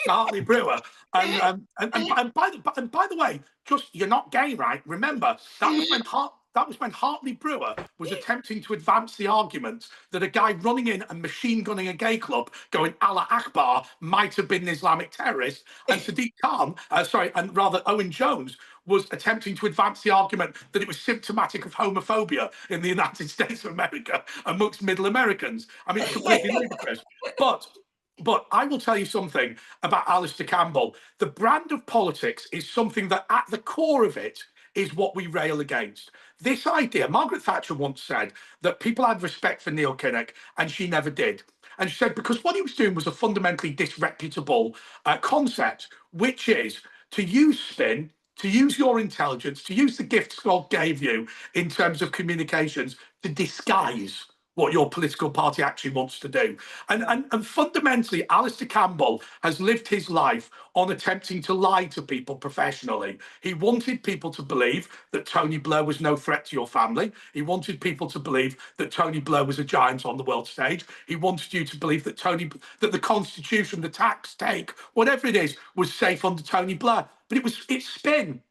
S3: Hartley Brewer. And by the way, just you're not gay, right? Remember, that was when Hartley Brewer was attempting to advance the argument that a guy running in and machine gunning a gay club going Allah Akbar might have been an Islamic terrorist. And Sadiq Khan, Owen Jones was attempting to advance the argument that it was symptomatic of homophobia in the United States of America amongst middle Americans. I mean, it's completely ludicrous. But I will tell you something about Alastair Campbell. The brand of politics is something that at the core of it is what we rail against. This idea, Margaret Thatcher once said that people had respect for Neil Kinnock, and she never did. And she said because what he was doing was a fundamentally disreputable concept, which is to use spin, to use your intelligence, to use the gifts God gave you in terms of communications to disguise what your political party actually wants to do. And fundamentally, Alastair Campbell has lived his life on attempting to lie to people professionally. He wanted people to believe that Tony Blair was no threat to your family. He wanted people to believe that Tony Blair was a giant on the world stage. He wanted you to believe that that the Constitution, the tax take, whatever it is, was safe under Tony Blair. But it's spin.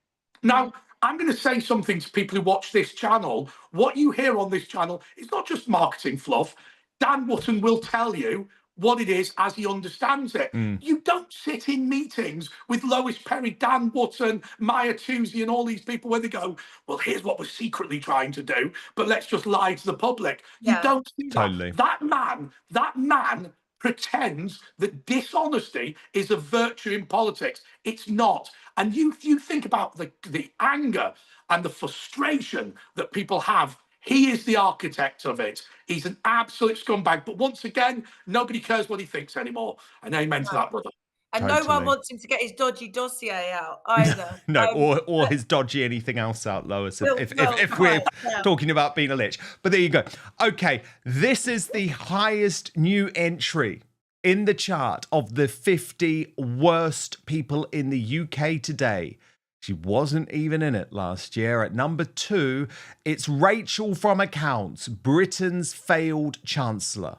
S3: Now, I'm going to say something to people who watch this channel. What you hear on this channel is not just marketing fluff. Dan Wootton will tell you what it is as he understands it. You don't sit in meetings with Lois Perry, Dan Wootton, Maya Toosey and all these people where they go, well, here's what we're secretly trying to do, but let's just lie to the public. You don't see that.
S1: Totally.
S3: That man pretends that dishonesty is a virtue in politics. It's not. And you think about the anger and the frustration that people have. He is the architect of it. He's an absolute scumbag. But once again, nobody cares what he thinks anymore. And amen to that, brother.
S2: And no one
S1: Totally.
S2: wants him to get his dodgy dossier out either.
S1: No, or his dodgy anything else out, Lois, if we're talking about being a lich. But there you go. Okay, this is the highest new entry in the chart of the 50 worst people in the UK today. She wasn't even in it last year. At number 2, it's Rachel from Accounts, Britain's failed chancellor.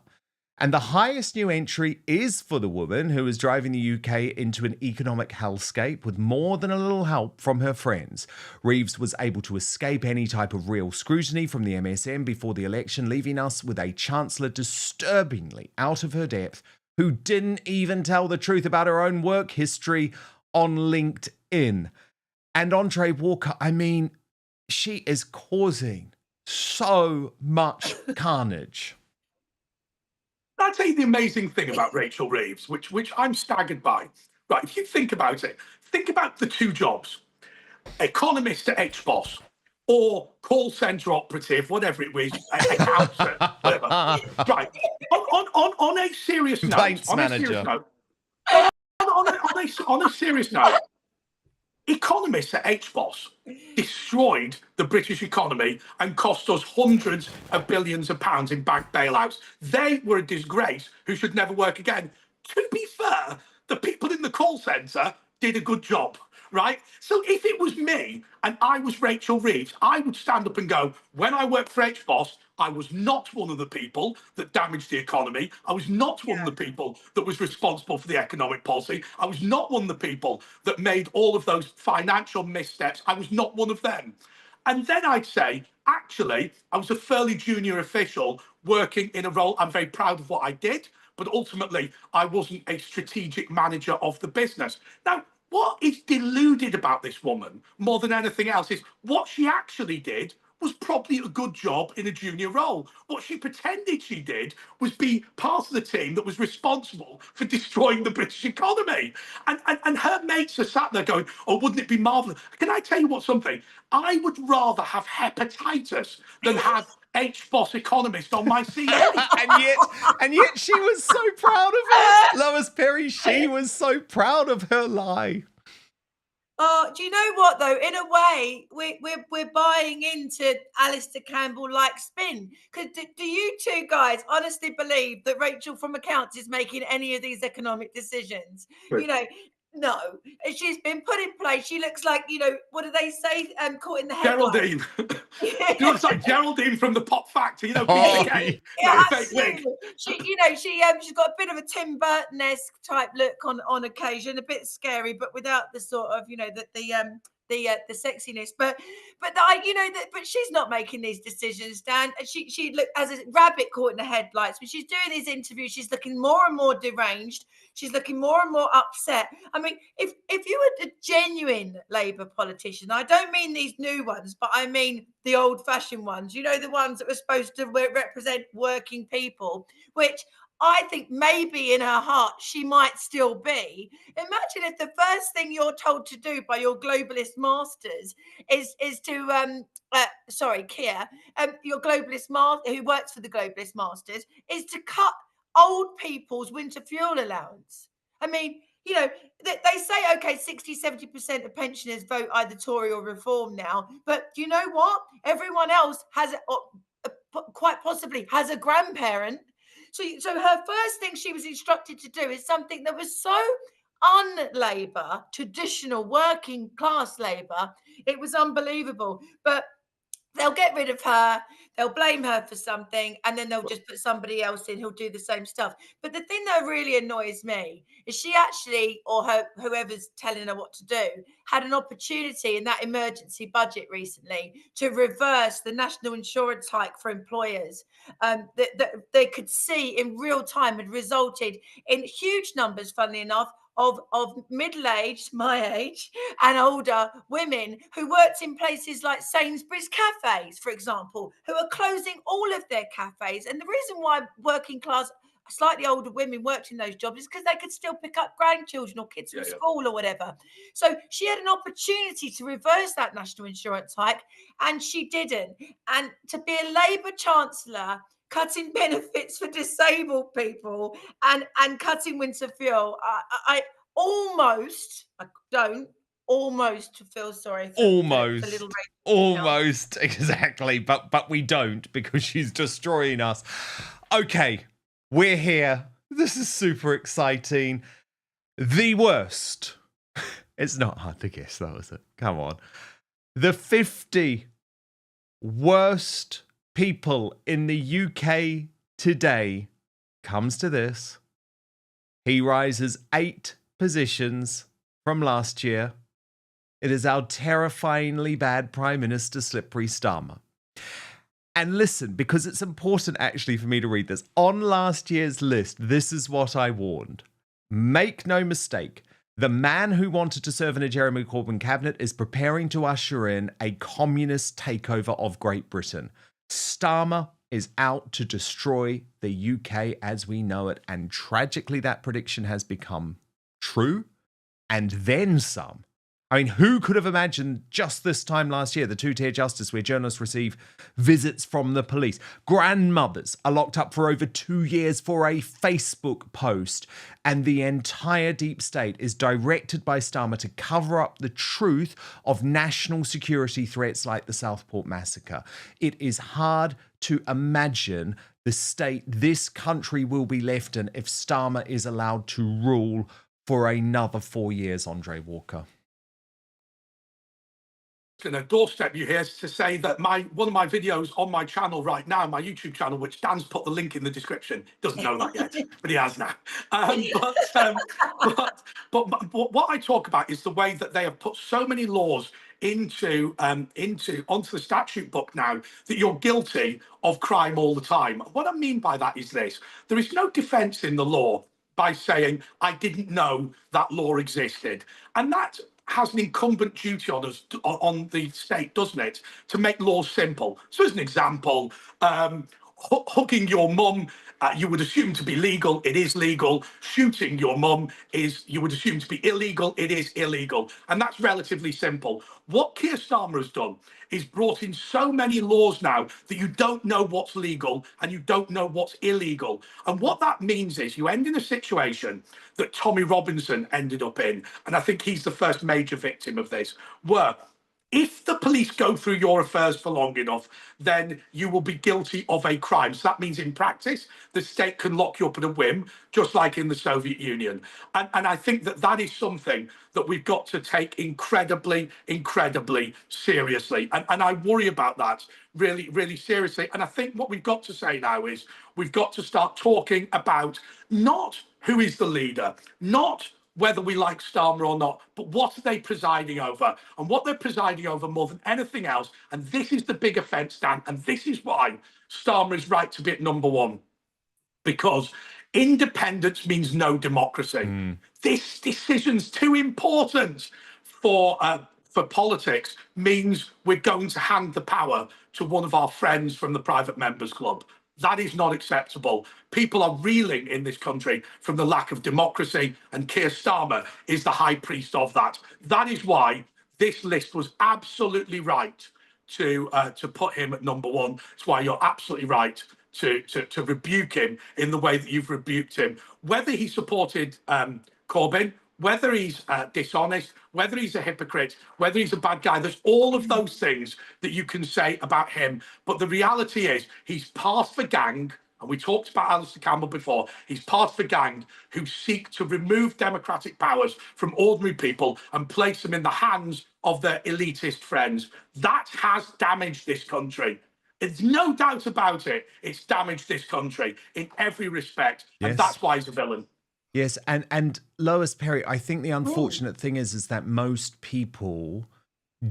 S1: And the highest new entry is for the woman who is driving the UK into an economic hellscape with more than a little help from her friends. Reeves was able to escape any type of real scrutiny from the MSM before the election, leaving us with a chancellor disturbingly out of her depth who didn't even tell the truth about her own work history on LinkedIn. And Andre Walker, I mean, she is causing so much carnage.
S3: I'll tell you the amazing thing about Rachel Reeves, which I'm staggered by. Right, if you think about it, think about the 2 jobs: economist at HBOS or call centre operative, whatever it was, accountant, whatever. Right. On a serious note, on a serious note, economists at HBOS destroyed the British economy and cost us hundreds of billions of pounds in bank bailouts. They were a disgrace who should never work again. To be fair, the people in the call centre did a good job, right? So if it was me and I was Rachel Reeves, I would stand up and go, when I worked for HBOS, I was not one of the people that damaged the economy. I was not one of the people that was responsible for the economic policy. I was not one of the people that made all of those financial missteps. I was not one of them. And then I'd say, actually, I was a fairly junior official working in a role. I'm very proud of what I did, but ultimately, I wasn't a strategic manager of the business. Now, what is deluded about this woman more than anything else is what she actually did was probably a good job in a junior role. What she pretended she did was be part of the team that was responsible for destroying the British economy. And her mates are sat there going, oh, wouldn't it be marvellous? Can I tell you what something? I would rather have hepatitis than have HBOS economist on my CV.
S1: and yet she was so proud of it. Lois Perry, she was so proud of her lie.
S2: Oh, do you know what though? In a way, we're buying into Alastair Campbell like spin. Because do you 2 guys honestly believe that Rachel from Accounts is making any of these economic decisions?
S3: Right.
S2: You know, no. She's been put in place. She looks like, what do they say? Caught in the headlights.
S3: Geraldine. She looks like Geraldine from the Pop Factory, Peter Kay.
S2: Yeah, absolutely. She's got a bit of a Tim Burton-esque type look on occasion, a bit scary, but without the sort of, the sexiness. But she's not making these decisions, Dan. She look as a rabbit caught in the headlights. When she's doing these interviews, she's looking more and more deranged. She's looking more and more upset. I mean, if you were a genuine Labour politician, I don't mean these new ones, but I mean the old-fashioned ones. The ones that were supposed to represent working people, which I think maybe in her heart she might still be. Imagine if the first thing you're told to do by your globalist masters is to Keir, your globalist master who works for the globalist masters, is to cut old people's winter fuel allowance. I mean, they say, okay, 60-70% of pensioners vote either Tory or Reform now, but you know what? Everyone else has quite possibly has a grandparent. So her first thing she was instructed to do is something that was so un-Labour, traditional working class Labour. It was unbelievable. But they'll get rid of her, they'll blame her for something, and then they'll just put somebody else in who'll do the same stuff. But the thing that really annoys me is she actually, or whoever's telling her what to do, had an opportunity in that emergency budget recently to reverse the national insurance hike for employers that they could see in real time had resulted in huge numbers, funnily enough, of middle-aged, my age, and older women who worked in places like Sainsbury's cafes, for example, who are closing all of their cafes. And the reason why working class, slightly older women worked in those jobs is because they could still pick up grandchildren or kids from school or whatever. So she had an opportunity to reverse that national insurance hike, and she didn't. And to be a Labour chancellor cutting benefits for disabled people and cutting winter fuel, almost, I don't, almost feel sorry for little Rachel.
S1: Almost, exactly. But we don't, because she's destroying us. Okay, we're here. This is super exciting. The worst. It's not hard to guess, though, is it? Come on. The 50 worst people in the UK today comes to this. He rises 8 positions from last year. It is our terrifyingly bad Prime Minister, Slippery Starmer. And listen, because it's important actually for me to read this. On last year's list, this is what I warned. Make no mistake, the man who wanted to serve in a Jeremy Corbyn cabinet is preparing to usher in a communist takeover of Great Britain. Starmer is out to destroy the UK as we know it. And tragically, that prediction has become true. And then some. I mean, who could have imagined just this time last year, the two-tier justice where journalists receive visits from the police? Grandmothers are locked up for over 2 years for a Facebook post. And the entire deep state is directed by Starmer to cover up the truth of national security threats like the Southport massacre. It is hard to imagine the state this country will be left in if Starmer is allowed to rule for another 4 years, Andre Walker.
S3: In a doorstep you hear to say that one of my videos on my channel right now, my YouTube channel, which Dan's put the link in the description, doesn't know that yet, but he has now. But what I talk about is the way that they have put so many laws onto the statute book now that you're guilty of crime all the time. What I mean by that is this: there is no defence in the law by saying I didn't know that law existed, and that has an incumbent duty on us, on the state, doesn't it, to make laws simple. So as an example, hugging your mum, you would assume to be legal, it is legal. Shooting your mum you would assume to be illegal, it is illegal. And that's relatively simple. What Keir Starmer has done is brought in so many laws now that you don't know what's legal and you don't know what's illegal. And what that means is you end in a situation that Tommy Robinson ended up in, and I think he's the first major victim of this, where if the police go through your affairs for long enough, then you will be guilty of a crime. So that means in practice, the state can lock you up at a whim, just like in the Soviet Union. And I think that is something that we've got to take incredibly, incredibly seriously. And I worry about that really, really seriously. And I think what we've got to say now is we've got to start talking about not who is the leader, not whether we like Starmer or not, but what are they presiding over? And what they're presiding over more than anything else, and this is the big offence, Dan, and this is why Starmer is right to be at number one, because independence means no democracy. This decision's too important for politics, means we're going to hand the power to one of our friends from the private members club. That is not acceptable. People are reeling in this country from the lack of democracy, and Keir Starmer is the high priest of that. That is why this list was absolutely right to put him at number one. It's why you're absolutely right to rebuke him in the way that you've rebuked him. Whether he supported Corbyn, whether he's dishonest, whether he's a hypocrite, whether he's a bad guy, there's all of those things that you can say about him. But the reality is he's part of a gang, and we talked about Alastair Campbell before, he's part of a gang who seek to remove democratic powers from ordinary people and place them in the hands of their elitist friends. That has damaged this country. There's no doubt about it. It's damaged this country in every respect.
S1: Yes.
S3: And that's why he's a villain.
S1: Yes, and Lois Perry, I think the unfortunate thing is that most people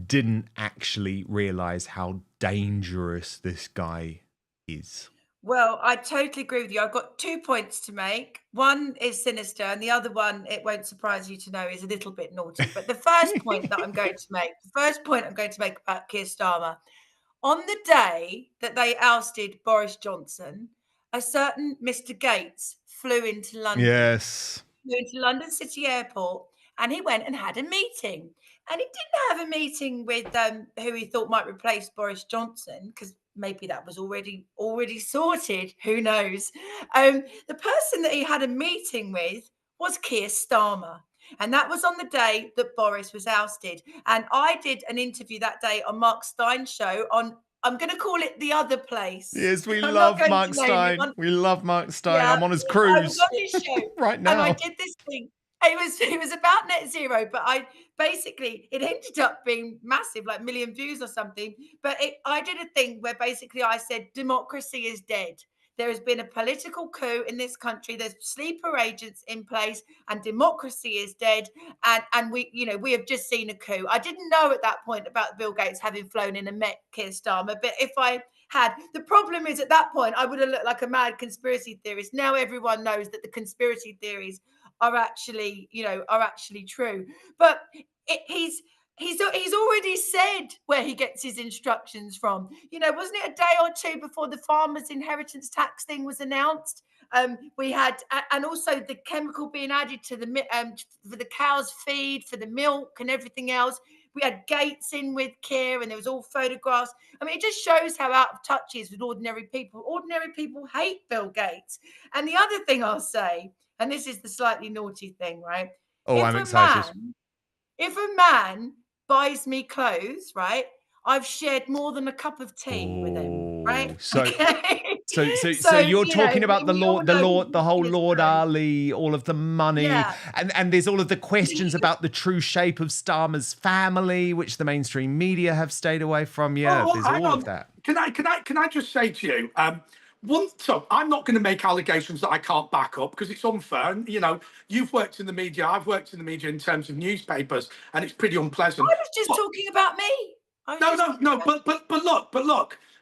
S1: didn't actually realise how dangerous this guy is.
S2: Well, I totally agree with you. I've got 2 points to make. One is sinister, and the other one, it won't surprise you to know, is a little bit naughty. But the first point that I'm going to make, about Keir Starmer, on the day that they ousted Boris Johnson, a certain Mr. Gates flew into London.
S1: Yes.
S2: Flew into London City Airport, and he went and had a meeting. And he didn't have a meeting with who he thought might replace Boris Johnson, because maybe that was already sorted. Who knows? The person that he had a meeting with was Keir Starmer. And that was on the day that Boris was ousted. And I did an interview that day on Mark Stein's show on, I'm going to call it The Other Place.
S1: Yes, we
S2: I'm
S1: love
S2: not going
S1: Mark
S2: to name it.
S1: Stein. We love Mark Stein.
S2: Yeah,
S1: I'm on his
S2: I was
S1: cruise
S2: on his show
S1: right
S2: and I
S1: now.
S2: did this thing. It was about net zero, but I basically, it ended up being massive, like 1 million views or something. But I did a thing where basically I said democracy is dead. There has been a political coup in this country. There's sleeper agents in place, and democracy is dead. And we, you know, we have just seen a coup. I didn't know at that point about Bill Gates having flown in and met Keir Starmer, but if I had, the problem is at that point I would have looked like a mad conspiracy theorist. Now everyone knows that the conspiracy theories are actually, you know, are actually true. But he's already said where he gets his instructions from. You know, wasn't it a day or two before the farmers' inheritance tax thing was announced? We had, and also the chemical being added to the for the cows' feed, for the milk and everything else. We had Gates in with Keir, and there was all photographs. I mean, it just shows how out of touch he is with ordinary people. Ordinary people hate Bill Gates. And the other thing I'll say, and this is the slightly naughty thing, right?
S1: Oh, I'm excited.
S2: If a man buys me clothes, right, I've shared more than a cup of tea with him, right?
S1: So,
S2: okay.
S1: so you're talking about the whole Lord
S2: true.
S1: Ali, all of the money,
S2: Yeah.
S1: and there's all of the questions about the true shape of Starmer's family, which the mainstream media have stayed away from. Yeah, there's all of that.
S3: Can I just say to you, so I'm not going to make allegations that I can't back up because it's unfair. And, you know, you've worked in the media, I've worked in the media in terms of newspapers, and it's pretty unpleasant.
S2: I was just talking about me.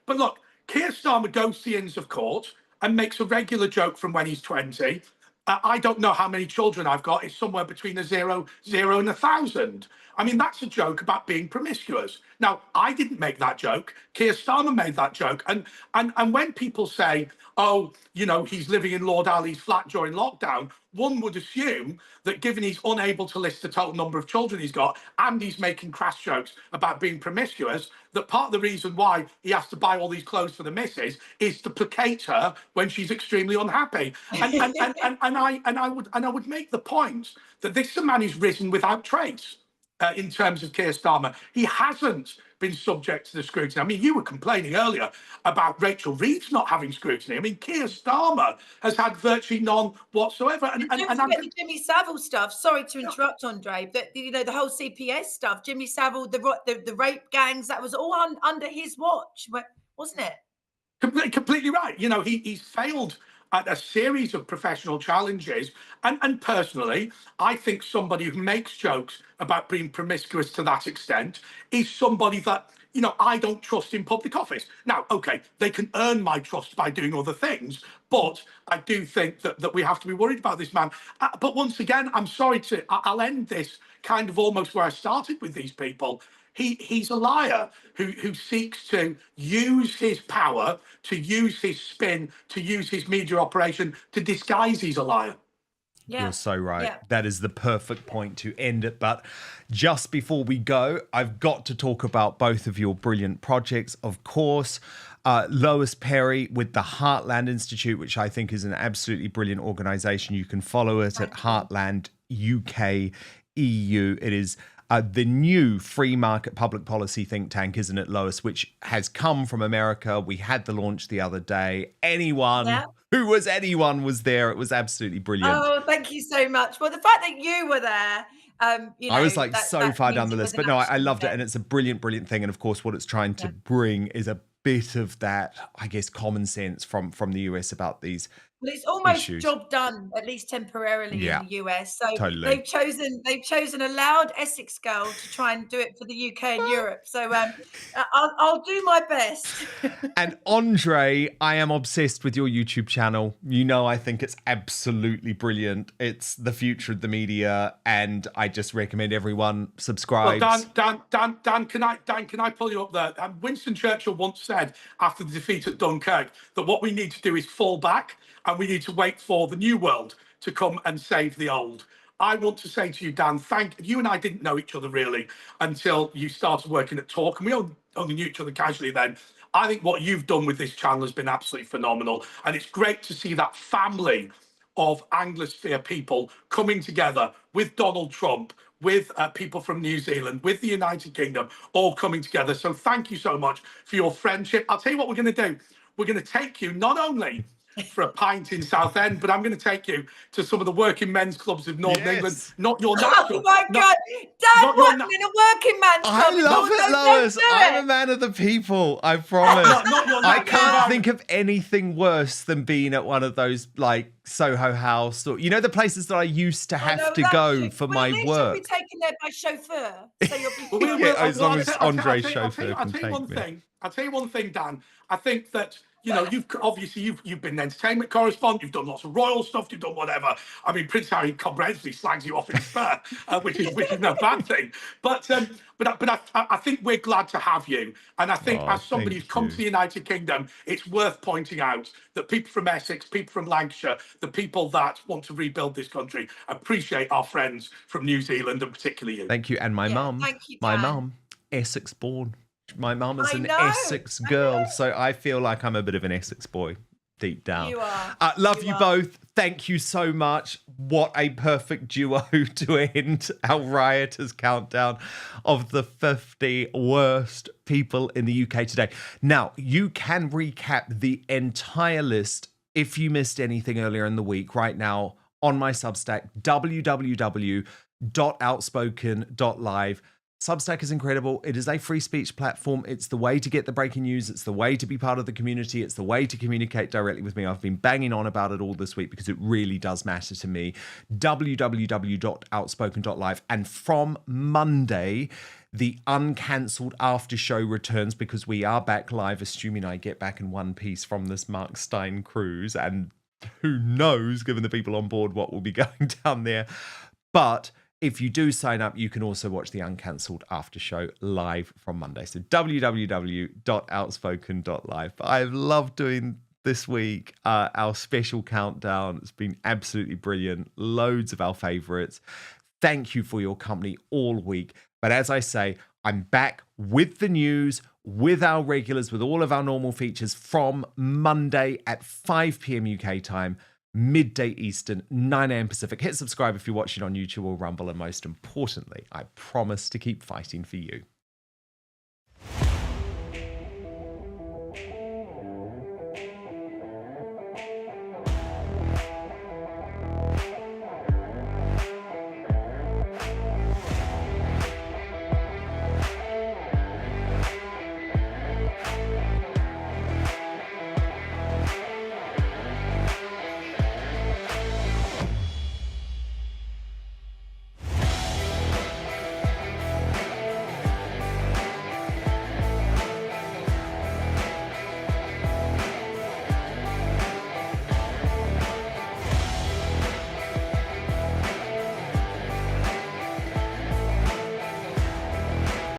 S3: But look, Keir Starmer goes to the Inns of Court and makes a regular joke from when he's 20. I don't know how many children I've got. It's somewhere between 0 and 1,000. I mean, that's a joke about being promiscuous. Now, I didn't make that joke. Keir Starmer made that joke. And when people say, oh, you know, he's living in Lord Ali's flat during lockdown, one would assume that given he's unable to list the total number of children he's got and he's making crass jokes about being promiscuous, that part of the reason why he has to buy all these clothes for the missus is to placate her when she's extremely unhappy. And I would make the point that this is a man who's risen without trace. In terms of Keir Starmer, he hasn't been subject to the scrutiny. I mean, you were complaining earlier about Rachel Reeves not having scrutiny. I mean, Keir Starmer has had virtually none whatsoever. And
S2: don't forget the Jimmy Savile stuff. Sorry to interrupt, Andre, but you know the whole CPS stuff, Jimmy Savile, the rape gangs, that was all under his watch, wasn't it?
S3: Completely right. You know, he's failed at a series of professional challenges. And personally, I think somebody who makes jokes about being promiscuous to that extent is somebody that, you know, I don't trust in public office. Now, okay, they can earn my trust by doing other things, but I do think that we have to be worried about this man. But once again, I'm sorry I'll end this kind of almost where I started with these people. He's a liar who seeks to use his power, to use his spin, to use his media operation to disguise he's a liar.
S2: Yeah.
S1: You're so right.
S2: Yeah.
S1: That is the perfect point to end it. But just before we go, I've got to talk about both of your brilliant projects. Of course, Lois Perry with the Heartland Institute, which I think is an absolutely brilliant organisation. You can follow it at Heartland UK EU. It is the new free market public policy think tank, isn't it, Lois, which has come from America. We had the launch the other day. Anyone was there. It was absolutely brilliant.
S2: Oh, thank you so much. Well, the fact that you were there, you know,
S1: I was like so far down the list, but no, I loved it. And it's a brilliant thing. And of course, what it's trying to bring is a bit of that, I guess, common sense from the US about these.
S2: Well, it's almost
S1: issues.
S2: Job done, at least temporarily in the US. So
S1: totally.
S2: they've chosen a loud Essex girl to try and do it for the UK and Europe. So I'll do my best.
S1: And Andre, I am obsessed with your YouTube channel. You know, I think it's absolutely brilliant. It's the future of the media, and I just recommend everyone subscribe.
S3: Well, Dan, can I pull you up there? Winston Churchill once said after the defeat at Dunkirk that what we need to do is fall back, and we need to wait for the new world to come and save the old. I want to say to you, Dan, you and I didn't know each other really until you started working at Talk, and we only knew each other casually then. I think what you've done with this channel has been absolutely phenomenal, and it's great to see that family of Anglosphere people coming together with Donald Trump, with people from New Zealand, with the United Kingdom, all coming together. So thank you so much for your friendship. I'll tell you what we're going to do. We're going to take you not only for a pint in Southend, but I'm going to take you to some of the working men's clubs of Northern England. Not your natural.
S2: Oh my God, Dan Wootton in a working man's club.
S1: I love it, Lois. I'm a man of the people. I promise. I can't think of anything worse than being at one of those like Soho House or the places that I used to have to go for my work.
S2: You'll be taken there by chauffeur, so you'll be.
S1: As long as Andre's chauffeur can take me.
S3: I'll tell you one thing, Dan. I think that you've been an entertainment correspondent, you've done lots of royal stuff, you've done whatever. I mean, Prince Harry comprehensively slags you off in spur, which is no bad thing. But I think we're glad to have you. And I think as somebody who's come to the United Kingdom, it's worth pointing out that people from Essex, people from Lancashire, the people that want to rebuild this country appreciate our friends from New Zealand and particularly you.
S1: Thank you. And my mum, Essex born. My mum is an Essex girl, so I feel like I'm a bit of an Essex boy deep down.
S2: You are.
S1: Love you both. Thank you so much. What a perfect duo to end our riotous countdown of the 50 worst people in the UK today. Now, you can recap the entire list if you missed anything earlier in the week right now on my Substack, www.outspoken.live. Substack is incredible. It is a free speech platform. It's the way to get the breaking news. It's the way to be part of the community. It's the way to communicate directly with me. I've been banging on about it all this week because it really does matter to me. www.outspoken.live. And from Monday, the uncancelled after show returns because we are back live, assuming I get back in one piece from this Mark Stein cruise. And who knows, given the people on board, what will be going down there. But if you do sign up, you can also watch the uncancelled after show live from Monday. So www.outspoken.live. I've loved doing this week our special countdown. It's been absolutely brilliant. Loads of our favourites. Thank you for your company all week. But as I say, I'm back with the news, with our regulars, with all of our normal features from Monday at 5 p.m. UK time. Midday Eastern, 9 a.m. Pacific. Hit subscribe if you're watching on YouTube or Rumble. And most importantly, I promise to keep fighting for you.